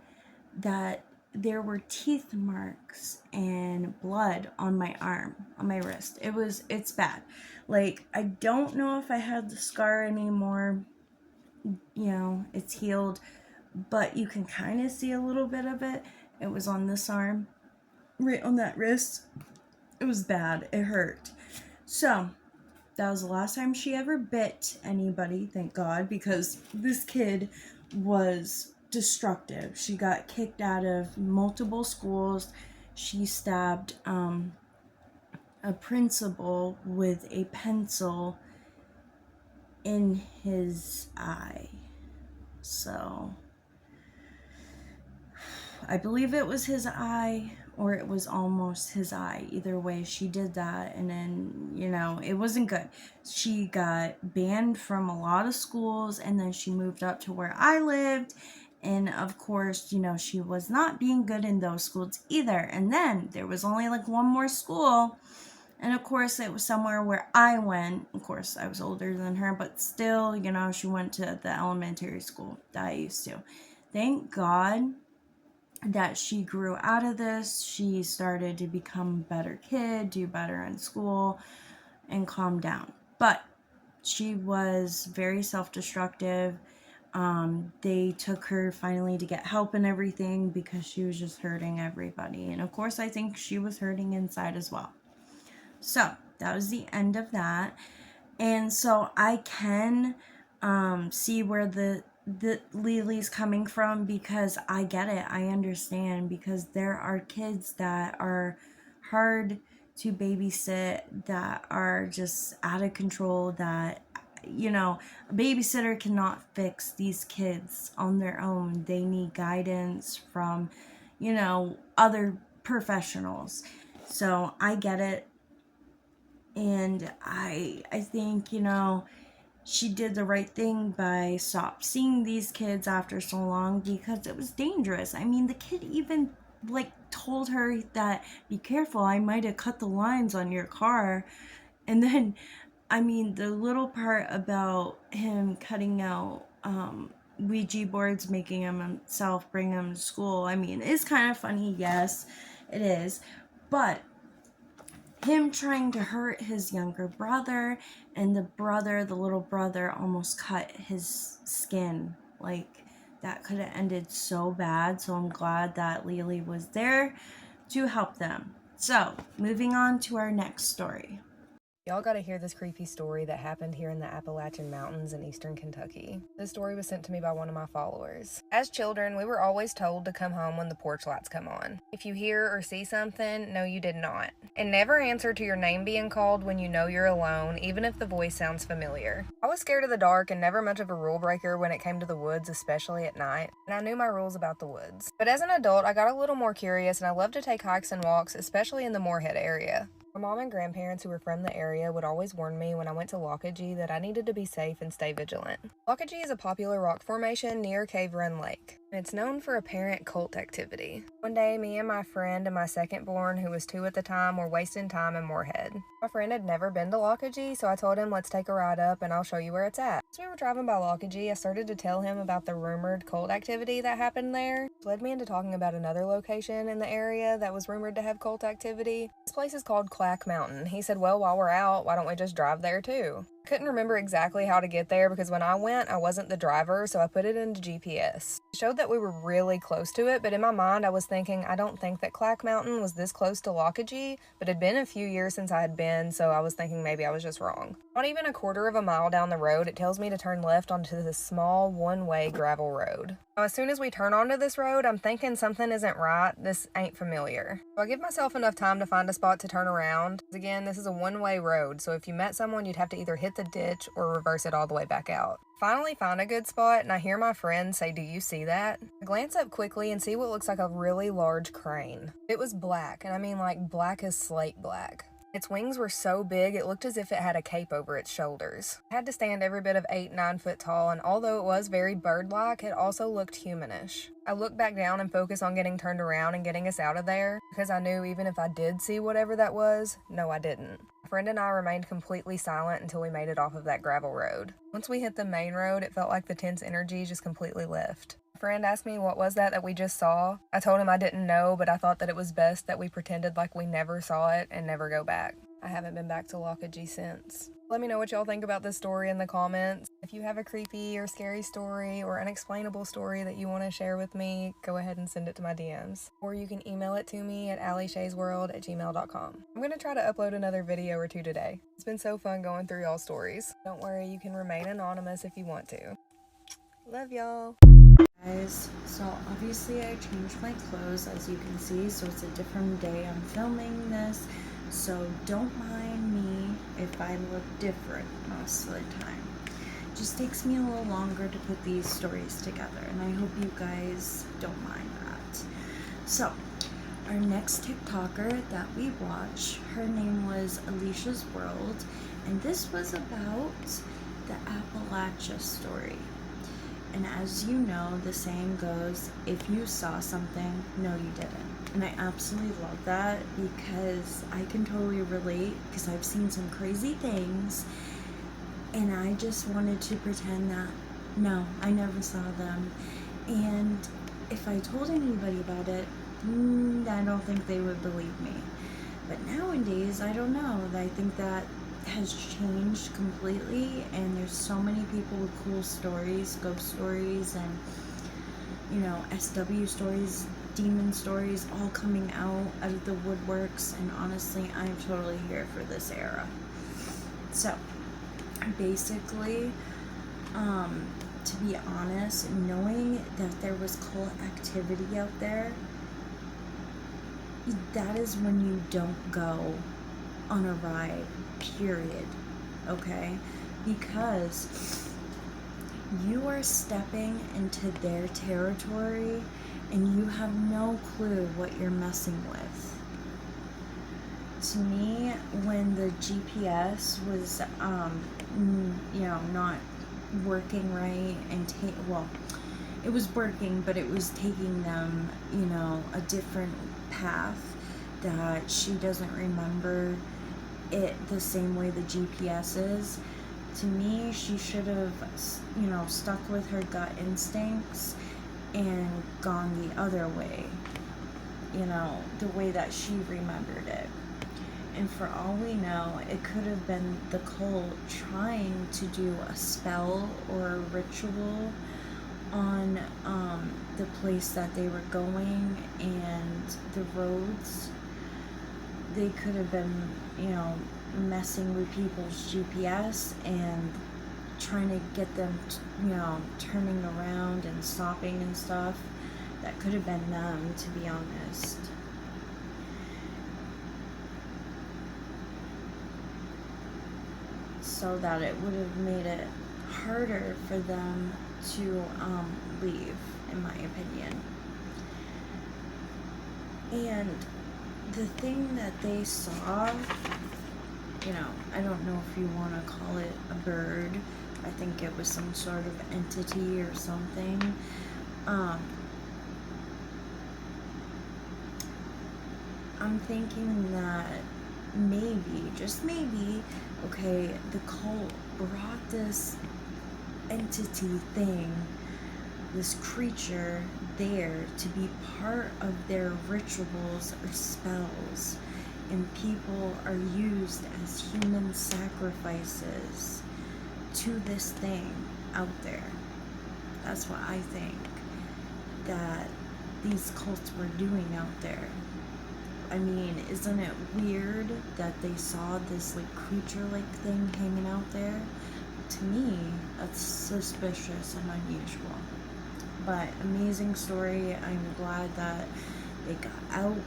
A: that there were teeth marks and blood on my arm, on my wrist. It's bad. Like, I don't know if I had the scar anymore. You know, it's healed, but you can kind of see a little bit of it. It was on this arm, right on that wrist. It was bad. It hurt. So that was the last time she ever bit anybody, thank God, because this kid was destructive. She got kicked out of multiple schools. She stabbed a principal with a pencil in his eye. So I believe it was his eye, or it was almost his eye. Either way, she did that, and then, you know, it wasn't good. She got banned from a lot of schools, and then she moved up to where I lived, and of course, you know, she was not being good in those schools either. And then there was only like one more school, and of course it was somewhere where I went. Of course I was older than her, but still, you know, she went to the elementary school that I used to. Thank God that she grew out of this. She started to become a better kid, do better in school, and calm down. But she was very self-destructive. They took her finally to get help and everything because she was just hurting everybody. And of course, I think she was hurting inside as well. So that was the end of that. And so I can see where the Lily's coming from, because I get it. I understand, because there are kids that are hard to babysit, that are just out of control, that, you know, a babysitter cannot fix these kids on their own. They need guidance from, you know, other professionals. So I get it. And I think, you know, she did the right thing by stop seeing these kids after so long, because it was dangerous. I mean, the kid even like told her that, be careful, I might have cut the lines on your car. And then, I mean, the little part about him cutting out Ouija boards, making himself bring them to school, I mean, it's kind of funny. Yes, it is. But him trying to hurt his younger brother, and the little brother almost cut his skin. Like, that could have ended so bad. So I'm glad that Lily was there to help them. So moving on to our next story.
E: Y'all gotta hear this creepy story that happened here in the Appalachian Mountains in eastern Kentucky. This story was sent to me by one of my followers. As children, we were always told to come home when the porch lights come on. If you hear or see something, no, you did not. And never answer to your name being called when you know you're alone, even if the voice sounds familiar. I was scared of the dark and never much of a rule breaker when it came to the woods, especially at night, and I knew my rules about the woods. But as an adult, I got a little more curious, and I love to take hikes and walks, especially in the Moorhead area. My mom and grandparents who were from the area would always warn me when I went to Lockagee that I needed to be safe and stay vigilant. Lockagee is a popular rock formation near Cave Run Lake. It's known for apparent cult activity. One day, me and my friend and my second born, who was 2 at the time, were wasting time in Moorhead. My friend had never been to Lockagee, so I told him, let's take a ride up and I'll show you where it's at. As we were driving by Lockagee, I started to tell him about the rumored cult activity that happened there. It led me into talking about another location in the area that was rumored to have cult activity. This place is called Clack Mountain. He said, well, while we're out, why don't we just drive there too? I couldn't remember exactly how to get there because when I went, I wasn't the driver, so I put it into GPS. It showed that we were really close to it, but in my mind I was thinking, I don't think that Clack Mountain was this close to Lockagee, but it had been a few years since I had been, so I was thinking maybe I was just wrong. Not even a quarter of a mile down the road, it tells me to turn left onto this small one-way gravel road. Now, as soon as we turn onto this road, I'm thinking something isn't right, this ain't familiar. So I give myself enough time to find a spot to turn around. Again, this is a one-way road, so if you met someone, you'd have to either hit the ditch or reverse it all the way back out. Finally find a good spot, and I hear my friend say, do you see that? I glance up quickly and see what looks like a really large crane. It was black, and I mean like black as slate black. Its wings were so big, it looked as if it had a cape over its shoulders. It had to stand every bit of 8-9 foot tall, and although it was very bird-like, it also looked humanish. I looked back down and focused on getting turned around and getting us out of there, because I knew even if I did see whatever that was, no I didn't. My friend and I remained completely silent until we made it off of that gravel road. Once we hit the main road, it felt like the tense energy just completely left. My friend asked me what was that we just saw. I told him I didn't know, but I thought that it was best that we pretended like we never saw it and never go back. I haven't been back to Lockagee since. Let me know what y'all think about this story in the comments. If you have a creepy or scary story or unexplainable story that you want to share with me, go ahead and send it to my DMs. Or you can email it to me at allyshaysworld@gmail.com. I'm going to try to upload another video or two today. It's been so fun going through y'all's stories. Don't worry, you can remain anonymous if you want to. Love y'all.
A: Guys, so obviously I changed my clothes, as you can see, so it's a different day I'm filming this. So don't mind me if I look different most of the time. It just takes me a little longer to put these stories together, and I hope you guys don't mind that. So, our next TikToker that we watch, her name was Alicia's World, and this was about the Appalachia story. And as you know, the saying goes, if you saw something, no you didn't. And I absolutely love that because I can totally relate because I've seen some crazy things and I just wanted to pretend that, no, I never saw them. And if I told anybody about it, I don't think they would believe me. But nowadays, I don't know. I think that has changed completely, and there's so many people with cool stories, ghost stories, and SW stories, demon stories, all coming out of the woodworks. And honestly, I'm totally here for this era. So basically, to be honest, knowing that there was cult activity out there, that is when you don't go on a ride, period. Okay? Because you are stepping into their territory and you have no clue what you're messing with. To me, when the GPS was not working right, and it was working, but it was taking them a different path that she doesn't remember it the same way the GPS is. To me, she should have stuck with her gut instincts and gone the other way, the way that she remembered it. And for all we know, it could have been the cult trying to do a spell or a ritual on the place that they were going and the roads. They could have been, messing with people's GPS and trying to get them, turning around and stopping and stuff. That could have been them, to be honest. So that it would have made it harder for them to leave, in my opinion. And the thing that they saw, I don't know if you want to call it a bird. I think it was some sort of entity or something. I'm thinking that maybe, just maybe, okay, the cult brought this entity thing, this creature there to be part of their rituals or spells, and people are used as human sacrifices to this thing out there. That's what I think that these cults were doing out there. I mean, isn't it weird that they saw this like creature-like thing hanging out there? To me, that's suspicious and unusual. But amazing story. I'm glad that they got out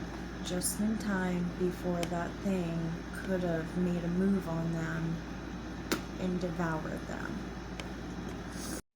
A: just in time before that thing could have made a move on them and devoured them.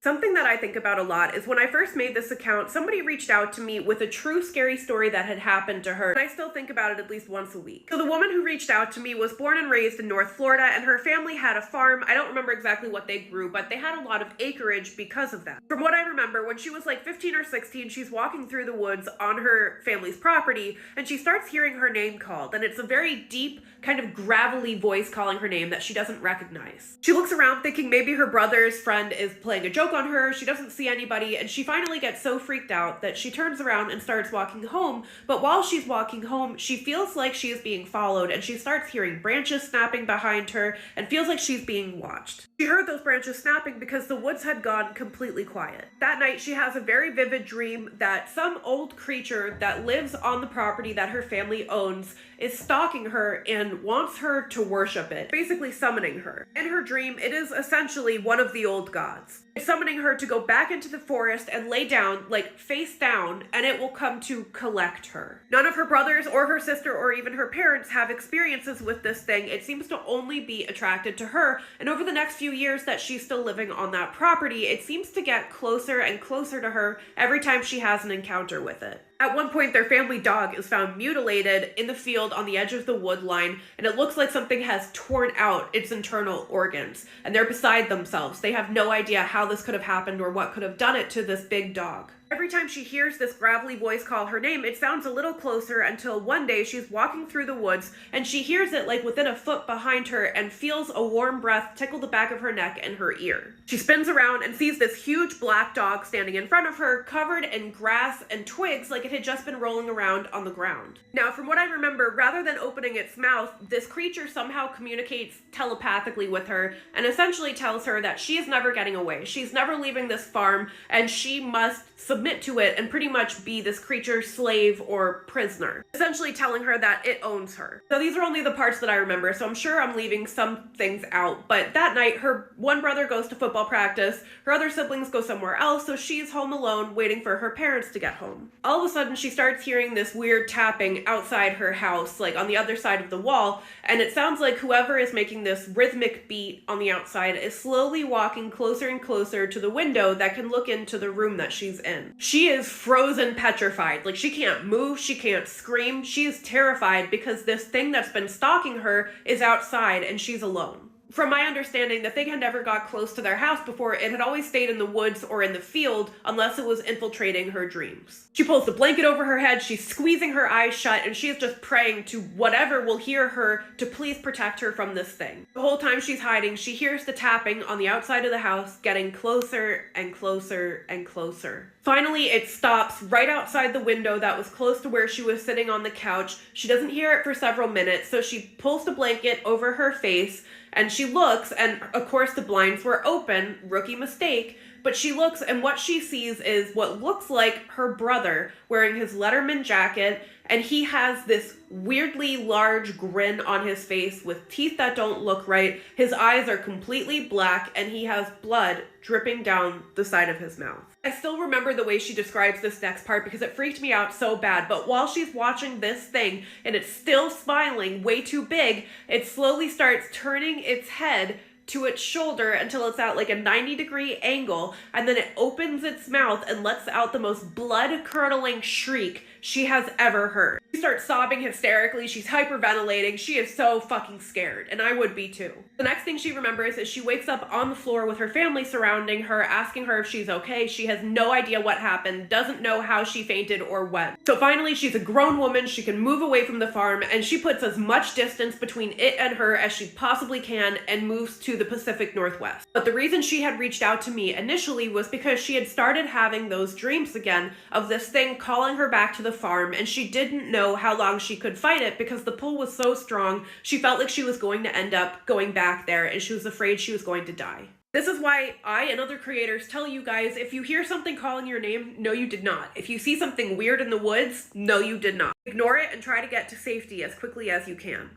F: Something that I think about a lot is when I first made this account, somebody reached out to me with a true scary story that had happened to her, and I still think about it at least once a week. So the woman who reached out to me was born and raised in North Florida, and her family had a farm. I don't remember exactly what they grew, but they had a lot of acreage because of that. From what I remember, when she was like 15 or 16, she's walking through the woods on her family's property, and she starts hearing her name called, and it's a very deep, kind of gravelly voice calling her name that she doesn't recognize. She looks around thinking maybe her brother's friend is playing a joke on her. She doesn't see anybody, and she finally gets so freaked out that she turns around and starts walking home. But while she's walking home, she feels like she is being followed, and she starts hearing branches snapping behind her and feels like she's being watched. She heard those branches snapping because the woods had gone completely quiet. That night, she has a very vivid dream that some old creature that lives on the property that her family owns is stalking her and wants her to worship it, basically summoning her. In her dream, it is essentially one of the old gods. It's summoning her to go back into the forest and lay down, like face down, and it will come to collect her. None of her brothers or her sister or even her parents have experiences with this thing. It seems to only be attracted to her, and over the next few years that she's still living on that property, it seems to get closer and closer to her every time she has an encounter with it. At one point, their family dog is found mutilated in the field on the edge of the wood line, and it looks like something has torn out its internal organs, and they're beside themselves. They have no idea how this could have happened or what could have done it to this big dog. Every time she hears this gravelly voice call her name, it sounds a little closer until one day she's walking through the woods and she hears it like within a foot behind her and feels a warm breath tickle the back of her neck and her ear. She spins around and sees this huge black dog standing in front of her, covered in grass and twigs like it had just been rolling around on the ground. Now, from what I remember, rather than opening its mouth, this creature somehow communicates telepathically with her and essentially tells her that she is never getting away. She's never leaving this farm, and she must submit to it and pretty much be this creature's slave or prisoner, essentially telling her that it owns her. So these are only the parts that I remember, so I'm sure I'm leaving some things out. But that night, her one brother goes to football practice, her other siblings go somewhere else, so she's home alone waiting for her parents to get home. All of a sudden, she starts hearing this weird tapping outside her house, like on the other side of the wall, and it sounds like whoever is making this rhythmic beat on the outside is slowly walking closer and closer to the window that can look into the room that she's in. She is frozen petrified. Like, she can't move, she can't scream. She is terrified because this thing that's been stalking her is outside and she's alone. From my understanding, the thing had never got close to their house before. It had always stayed in the woods or in the field unless it was infiltrating her dreams. She pulls the blanket over her head, she's squeezing her eyes shut, and she's just praying to whatever will hear her to please protect her from this thing. The whole time she's hiding, she hears the tapping on the outside of the house getting closer and closer and closer. Finally, it stops right outside the window that was close to where she was sitting on the couch. She doesn't hear it for several minutes, so she pulls the blanket over her face, and she looks, and of course the blinds were open, rookie mistake, but she looks, and what she sees is what looks like her brother wearing his Letterman jacket, and he has this weirdly large grin on his face with teeth that don't look right. His eyes are completely black, and he has blood dripping down the side of his mouth. I still remember the way she describes this next part because it freaked me out so bad, but while she's watching this thing and it's still smiling way too big, it slowly starts turning its head to its shoulder until it's at like a 90-degree angle, and then it opens its mouth and lets out the most blood-curdling shriek she has ever heard. She starts sobbing hysterically. She's hyperventilating. She is so fucking scared, and I would be too. The next thing she remembers is she wakes up on the floor with her family surrounding her, asking her if she's okay. She has no idea what happened, doesn't know how she fainted or when. So finally, she's a grown woman. She can move away from the farm, and she puts as much distance between it and her as she possibly can and moves to the Pacific Northwest. But the reason she had reached out to me initially was because she had started having those dreams again of this thing calling her back to the farm, and she didn't know how long she could fight it because the pull was so strong. She felt like she was going to end up going back there, and she was afraid she was going to die. This is why I and other creators tell you guys, if you hear something calling your name, no you did not. If you see something weird in the woods, no you did not. Ignore it and try to get to safety as quickly as you can.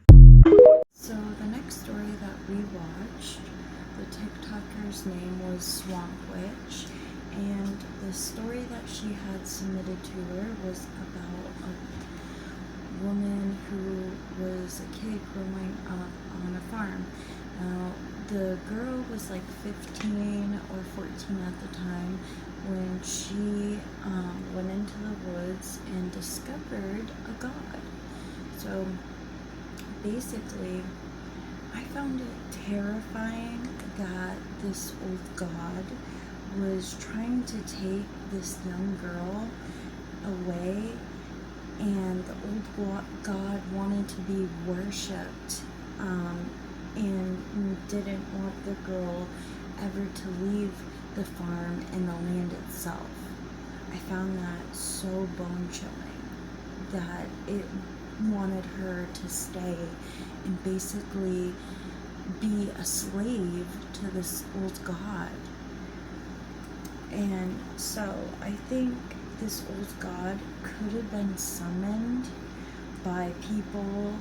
A: So the next story that we watched, the TikToker's name was Swamp Witch, and the story that she had submitted to her was about a woman who was a kid growing up on a farm. Now, the girl was like 15 or 14 at the time when she went into the woods and discovered a god. So basically, I found it terrifying that this old god was trying to take this young girl away, and the old god wanted to be worshipped, and didn't want the girl ever to leave the farm and the land itself. I found that so bone-chilling that it wanted her to stay and basically be a slave to this old god. And so I think this old god could have been summoned by people,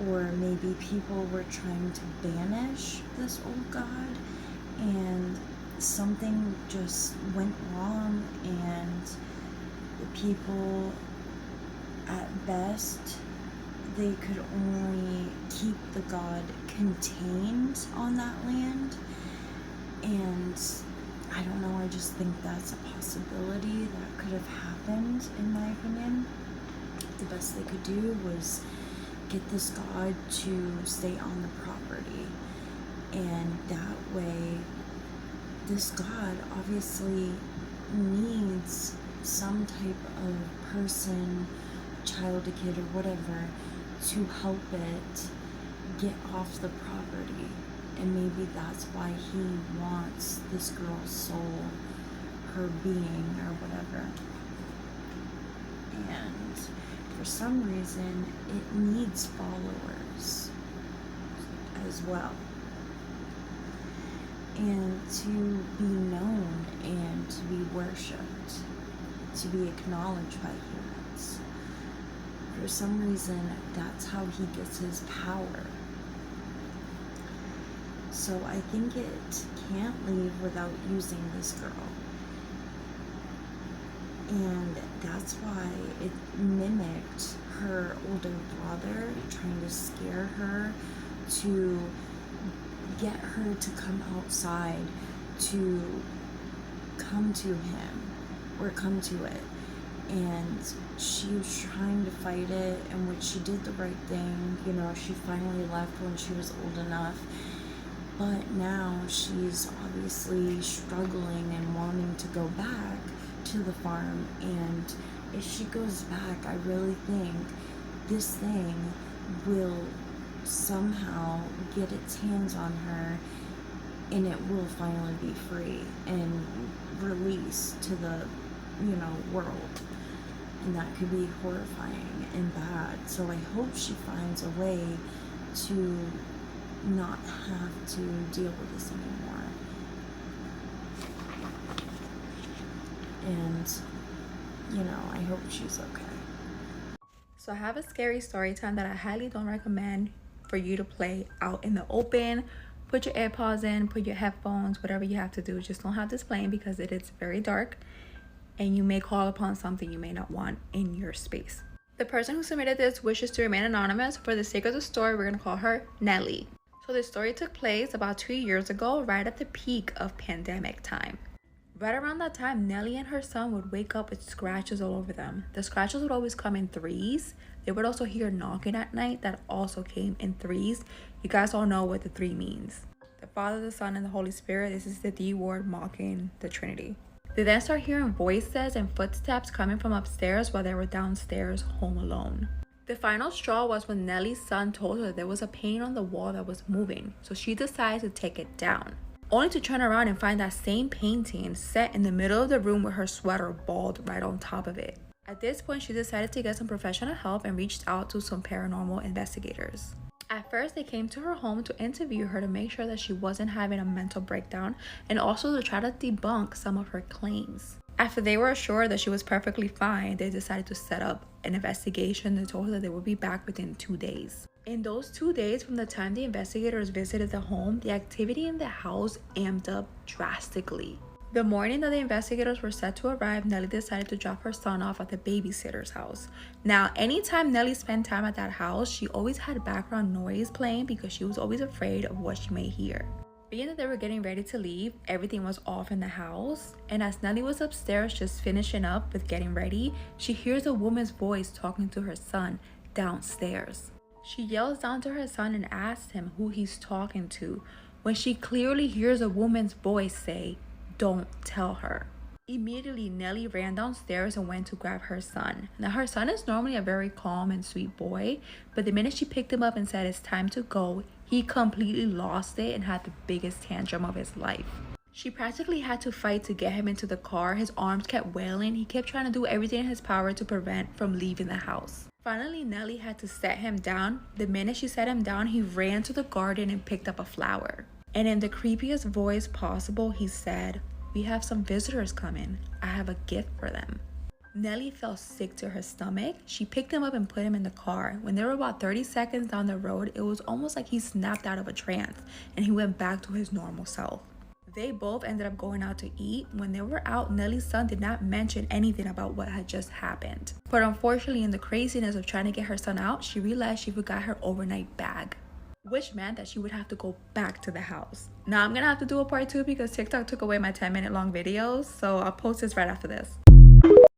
A: or maybe people were trying to banish this old god, and something just went wrong, and the people, at best, they could only keep the god contained on that land. And I don't know, I just think that's a possibility that could have happened, in my opinion. The best they could do was get this god to stay on the property, and that way this god obviously needs some type of person, child, a kid, or whatever, to help it get off the property. And maybe that's why he wants this girl's soul, her being, or whatever. And for some reason, it needs followers as well. And to be known and to be worshipped, to be acknowledged by humans. For some reason, that's how he gets his power. So I think it can't leave without using this girl. And that's why it mimicked her older brother, trying to scare her, to get her to come outside, to come to him, or come to it. And she was trying to fight it, and when she did the right thing, you know, she finally left when she was old enough. But now she's obviously struggling and wanting to go back to the farm. And if she goes back, I really think this thing will somehow get its hands on her, and it will finally be free and released to the, world. And that could be horrifying and bad. So I hope she finds a way to not have to deal with this anymore. And, I hope she's okay.
G: So I have a scary story time that I highly don't recommend for you to play out in the open. Put your AirPods in, put your headphones, whatever you have to do. Just don't have this playing because it is very dark and you may call upon something you may not want in your space. The person who submitted this wishes to remain anonymous. For the sake of the story, we're gonna call her Nelly. So this story took place about 2 years ago, right at the peak of pandemic time. Right around that time, Nellie and her son would wake up with scratches all over them. The scratches would always come in threes. They would also hear knocking at night that also came in threes. You guys all know what the three means. The Father, the Son, and the Holy Spirit. This is the D word mocking the Trinity. They then start hearing voices and footsteps coming from upstairs while they were downstairs home alone. The final straw was when Nellie's son told her there was a painting on the wall that was moving, so she decided to take it down, only to turn around and find that same painting set in the middle of the room with her sweater balled right on top of it. At this point, she decided to get some professional help and reached out to some paranormal investigators. At first, they came to her home to interview her to make sure that she wasn't having a mental breakdown and also to try to debunk some of her claims. After they were assured that she was perfectly fine, they decided to set up an investigation and told her that they would be back within 2 days. In those 2 days from the time the investigators visited the home, the activity in the house amped up drastically. The morning that the investigators were set to arrive, Nellie decided to drop her son off at the babysitter's house. Now, anytime Nellie spent time at that house, she always had background noise playing because she was always afraid of what she may hear. Being that they were getting ready to leave, everything was off in the house, and as Nellie was upstairs just finishing up with getting ready, she hears a woman's voice talking to her son downstairs. She yells down to her son and asks him who he's talking to, when she clearly hears a woman's voice say, "Don't tell her." Immediately, Nellie ran downstairs and went to grab her son. Now, her son is normally a very calm and sweet boy, but the minute she picked him up and said it's time to go, he completely lost it and had the biggest tantrum of his life. She practically had to fight to get him into the car. His arms kept wailing. He kept trying to do everything in his power to prevent from leaving the house. Finally, Nellie had to set him down. The minute she set him down, he ran to the garden and picked up a flower. And in the creepiest voice possible, he said, "We have some visitors coming. I have a gift for them." Nellie felt sick to her stomach. She picked him up and put him in the car. When they were about 30 seconds down the road, it was almost like he snapped out of a trance and he went back to his normal self. They both ended up going out to eat. When they were out, Nellie's son did not mention anything about what had just happened. But unfortunately, in the craziness of trying to get her son out, she realized she forgot her overnight bag, which meant that she would have to go back to the house. Now, I'm gonna have to do a part 2 because TikTok took away my 10-minute long videos, so I'll post this right after this.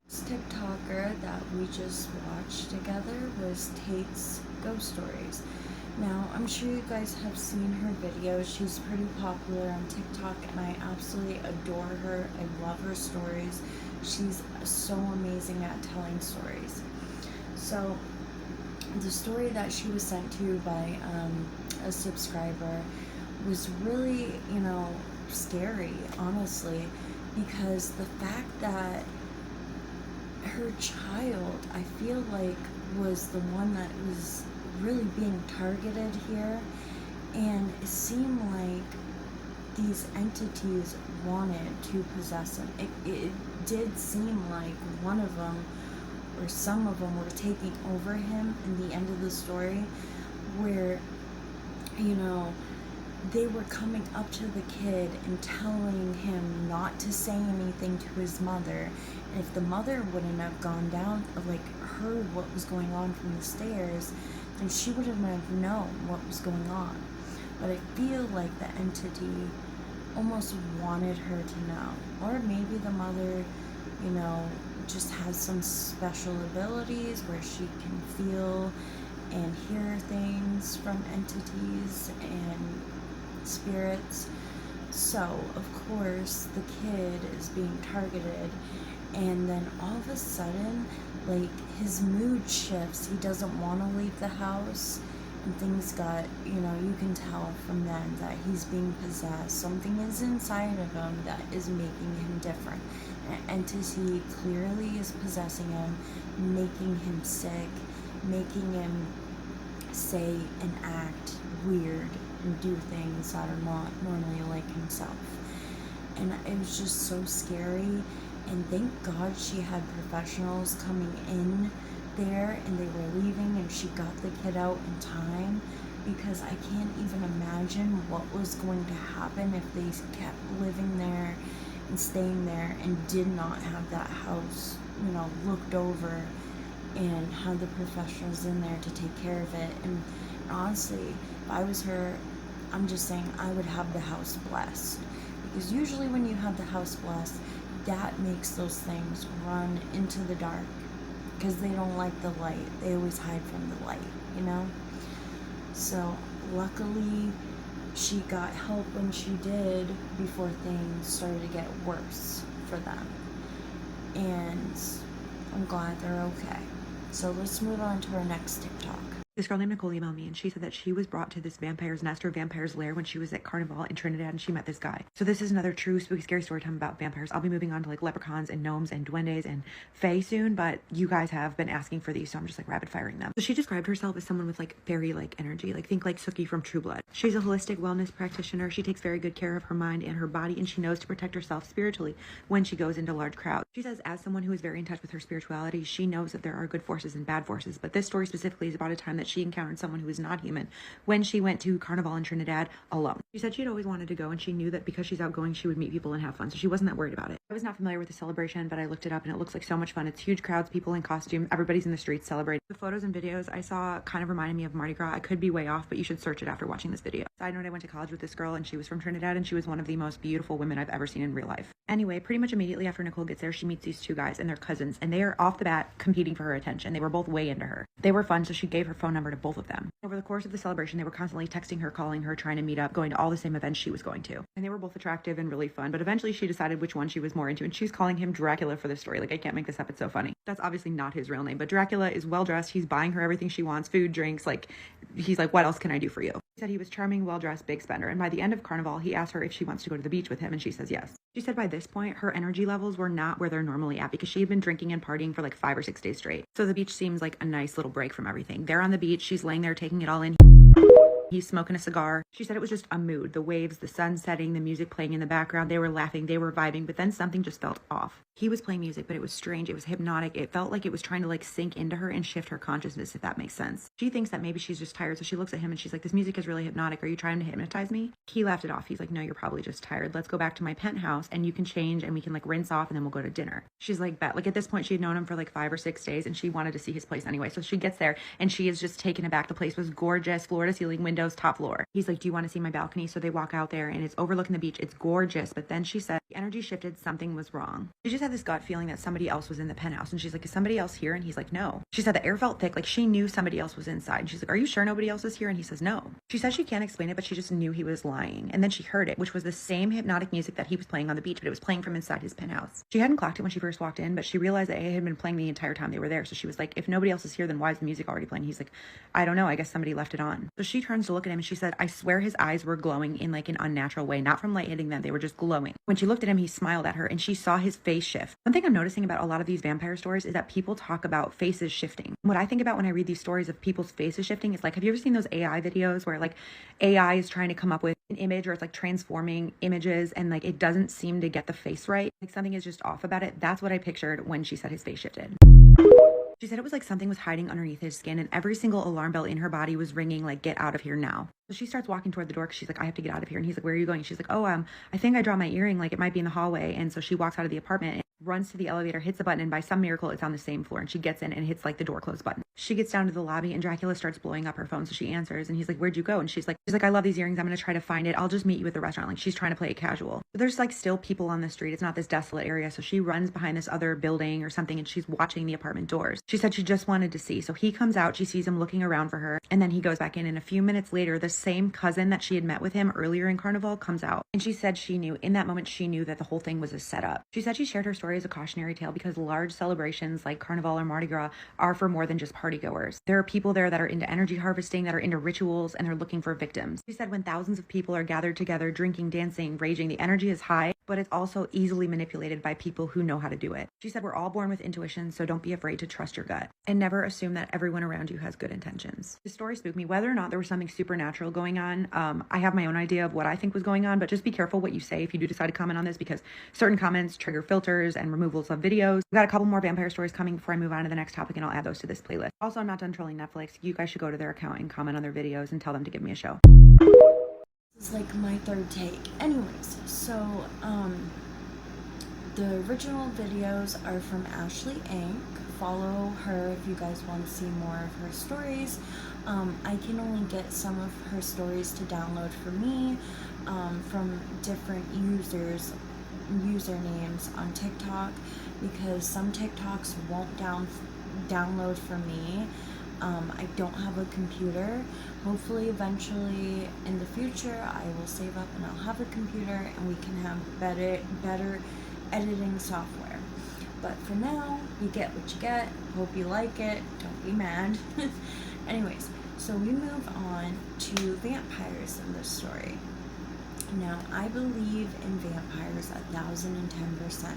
A: This TikToker that we just watched together was Tate's Ghost Stories. Now, I'm sure you guys have seen her videos. She's pretty popular on TikTok and I absolutely adore her. I love her stories. She's so amazing at telling stories. So, the story that she was sent to by a subscriber was really, scary, honestly, because the fact that her child, I feel like, was the one that was really being targeted here, and it seemed like these entities wanted to possess him. It did seem like one of them or some of them were taking over him in the end of the story, where they were coming up to the kid and telling him not to say anything to his mother, and if the mother wouldn't have gone down, like heard what was going on from the stairs, then she wouldn't have known what was going on. But I feel like the entity almost wanted her to know, or maybe the mother just has some special abilities where she can feel and hear things from entities and spirits. So of course the kid is being targeted, and then all of a sudden, like, his mood shifts. He doesn't want to leave the house, and things got, you can tell from then that he's being possessed. Something is inside of him that is making him different. An entity clearly is possessing him, making him sick, making him say and act weird and do things that are not normally like himself. And it was just so scary. And thank God she had professionals coming in there, and they were leaving, and she got the kid out in time, because I can't even imagine what was going to happen if they kept living there and staying there and did not have that house, looked over and had the professionals in there to take care of it. And honestly, if I was her, I'm just saying I would have the house blessed, because usually when you have the house blessed, that makes those things run into the dark because they don't like the light. They always hide from the light, you know? So luckily she got help when she did before things started to get worse for them. And I'm glad they're okay. So let's move on to our next TikTok.
H: This girl named Nicole emailed me, and she said that she was brought to this vampire's nest or vampire's lair when she was at Carnival in Trinidad, and she met this guy. So this is another true spooky scary story time about vampires. I'll be moving on to like leprechauns and gnomes and duendes and fae soon, but you guys have been asking for these, so I'm just like rapid firing them. So she described herself as someone with like fairy like energy, like think like Sookie from True Blood. She's a holistic wellness practitioner. She takes very good care of her mind and her body, and she knows to protect herself spiritually when she goes into large crowds. She says as someone who is very in touch with her spirituality, she knows that there are good forces and bad forces, but this story specifically is about a time that she encountered someone who is not human when she went to Carnival in Trinidad alone. She said she'd always wanted to go, and she knew that because she's outgoing, she would meet people and have fun, so she wasn't that worried about it. I was not familiar with the celebration, but I looked it up and it looks like so much fun. It's huge crowds, people in costume, everybody's in the streets celebrating. The photos and videos I saw kind of reminded me of Mardi Gras. I could be way off, but you should search it after watching this video. Side note, I went to college with this girl and she was from Trinidad, and she was one of the most beautiful women I've ever seen in real life. Anyway, pretty much immediately after Nicole gets there, she meets these two guys and they're cousins, and they are off the bat competing for her attention. They were both way into her. They were fun, so she gave her phone number to both of them. Over the course of the celebration, they were constantly texting her, calling her, trying to meet up, going to all the same events she was going to. And they were both attractive and really fun, but eventually she decided which one she was more into, and she's calling him Dracula for the story. Like, I can't make this up, it's so funny. That's obviously not his real name, but Dracula is well dressed. He's buying her everything she wants, food, drinks, like he's like, what else can I do for you? He said he was charming, well dressed, big spender, and by the end of Carnival, he asked her if she wants to go to the beach with him, and she says yes. She said by this point, her energy levels were not where they're normally at because she had been drinking and partying for like 5 or 6 days straight. So the beach seems like a nice little break from everything. They're on the beach, she's laying there taking it all in. He's smoking a cigar. She said it was just a mood. The waves, the sun setting, the music playing in the background. They were laughing, they were vibing, but then something just felt off. He was playing music, but it was strange. It was hypnotic. It felt like it was trying to like sink into her and shift her consciousness, if that makes sense. She thinks that maybe she's just tired, so she looks at him and she's like, this music is really hypnotic. Are you trying to hypnotize me? He laughed it off. He's like, no, you're probably just tired. Let's go back to my penthouse and you can change and we can like rinse off and then we'll go to dinner. She's like, bet. Like at this point, she had known him for like 5 or 6 days and she wanted to see his place anyway. So she gets there and she is just taken aback. The place was gorgeous, floor to ceiling, windows, top floor. He's like, do you want to see my balcony? So they walk out there and it's overlooking the beach. It's gorgeous. But then she said the energy shifted. Something was wrong. She just had this gut feeling that somebody else was in the penthouse. And she's like, is somebody else here? And he's like, no. She said the air felt thick. Like she knew somebody else was inside. And she's like, are you sure nobody else is here? And he says, no. She says she can't explain it, but she just knew he was lying. And then she heard it, which was the same hypnotic music that he was playing on the beach, but it was playing from inside his penthouse. She hadn't clocked it when she first walked in, but she realized that it had been playing the entire time they were there. So she was like, if nobody else is here, then why is the music already playing? He's like, I don't know. I guess somebody left it on. So she turns to look at him and she said, I swear his eyes were glowing in like an unnatural way, not from light hitting them. They were just glowing. When she looked at him, he smiled at her and she saw his face shift. One thing I'm noticing about a lot of these vampire stories is that people talk about faces shifting. What I think about when I read these stories of people's faces shifting is like, have you ever seen those AI videos where like AI is trying to come up with an image or it's like transforming images and like it doesn't seem to get the face right? Like something is just off about it. That's what I pictured when she said his face shifted. She said it was like something was hiding underneath his skin and every single alarm bell in her body was ringing like, get out of here now. So she starts walking toward the door because she's like, I have to get out of here. And he's like, where are you going? She's like, oh, I think I dropped my earring. Like it might be in the hallway. And so she walks out of the apartment and runs to the elevator, hits a button, and by some miracle, it's on the same floor. And she gets in and hits like the door close button. She gets down to the lobby and Dracula starts blowing up her phone. So she answers and he's like, where'd you go? And she's like, I love these earrings. I'm going to try to find it. I'll just meet you at the restaurant. Like she's trying to play it casual. But there's like still people on the street. It's not this desolate area. So she runs behind this other building or something and she's watching the apartment doors. She said she just wanted to see. So he comes out. She sees him looking around for her. And then he goes back in. And a few minutes later, the same cousin that she had met with him earlier in Carnival comes out. And she said she knew in that moment, she knew that the whole thing was a setup. She said she shared her story as a cautionary tale because large celebrations like Carnival or Mardi Gras are for more than just partygoers. There are people there that are into energy harvesting, that are into rituals, and they're looking for victims. She said when thousands of people are gathered together, drinking, dancing, raging, the energy is high, but it's also easily manipulated by people who know how to do it. She said we're all born with intuition, so don't be afraid to trust your gut and never assume that everyone around you has good intentions. The story spooked me. Whether or not there was something supernatural going on, I have my own idea of what I think was going on, but just be careful what you say if you do decide to comment on this because certain comments trigger filters and removals of videos. We've got a couple more vampire stories coming before I move on to the next topic, and I'll add those to this playlist. Also, I'm not done trolling Netflix. You guys should go to their account and comment on their videos and tell them to give me a show.
A: This is like my third take. Anyways, so the original videos are from Ashley Inc. Follow her if you guys want to see more of her stories. I can only get some of her stories to download for me from different usernames on TikTok, because some TikToks won't download for me. I don't have a computer. Hopefully eventually in the future I will save up and I'll have a computer and we can have better editing software. But for now, you get what you get. Hope you like it. Don't be mad. Anyways, so we move on to vampires in this story. Now, I believe in vampires 1010%.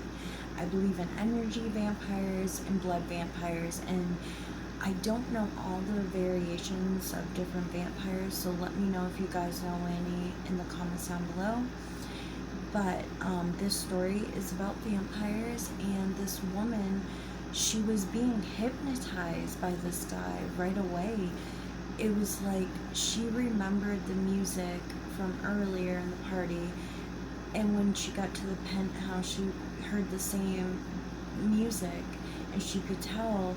A: I believe in energy vampires and blood vampires, and I don't know all the variations of different vampires, so let me know if you guys know any in the comments down below. But this story is about vampires, and this woman, she was being hypnotized by this guy right away. It was like she remembered the music from earlier in the party, and when she got to the penthouse, she heard the same music, and she could tell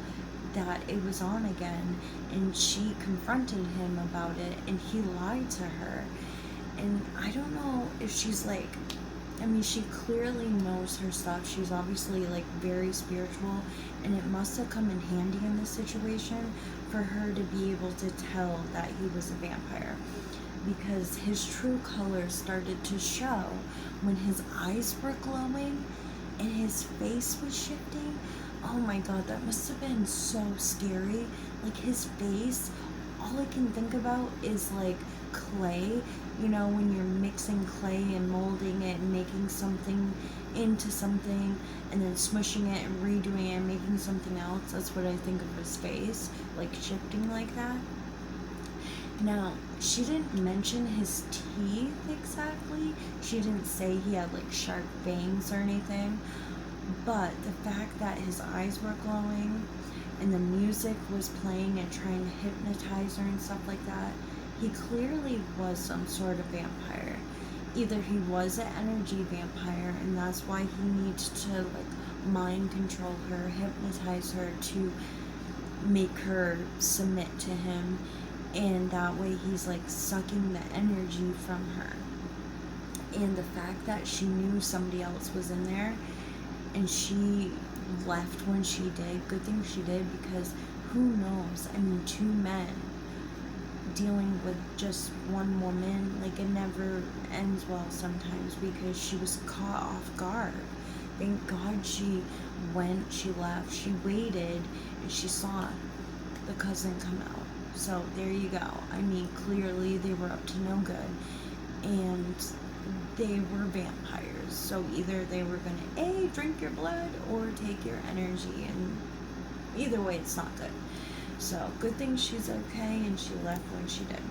A: that it was on again, and she confronted him about it, and he lied to her. And I don't know if she's like, I mean, she clearly knows her stuff. She's obviously like very spiritual, and it must have come in handy in this situation for her to be able to tell that he was a vampire, because his true colors started to show when his eyes were glowing and his face was shifting. Oh my god, that must have been so scary. Like his face, all I can think about is like clay. You know, when you're mixing clay and molding it and making something into something and then smushing it and redoing it and making something else. That's what I think of his face, like shifting like that. Now, she didn't mention his teeth exactly. She didn't say he had like sharp fangs or anything. But the fact that his eyes were glowing and the music was playing and trying to hypnotize her and stuff like that, he clearly was some sort of vampire. Either he was an energy vampire and that's why he needs to like mind control her, hypnotize her to make her submit to him, and that way he's like sucking the energy from her. And the fact that she knew somebody else was in there and she left when she did, good thing she did, because who knows, I mean, two men dealing with just one woman, like it never ends well sometimes, because she was caught off guard. Thank God she went, she left, she waited, and she saw the cousin come out. So there you go. I mean, clearly they were up to no good, and they were vampires. So either they were gonna A, drink your blood, or take your energy, and either way it's not good. So good thing she's okay and she left when she did.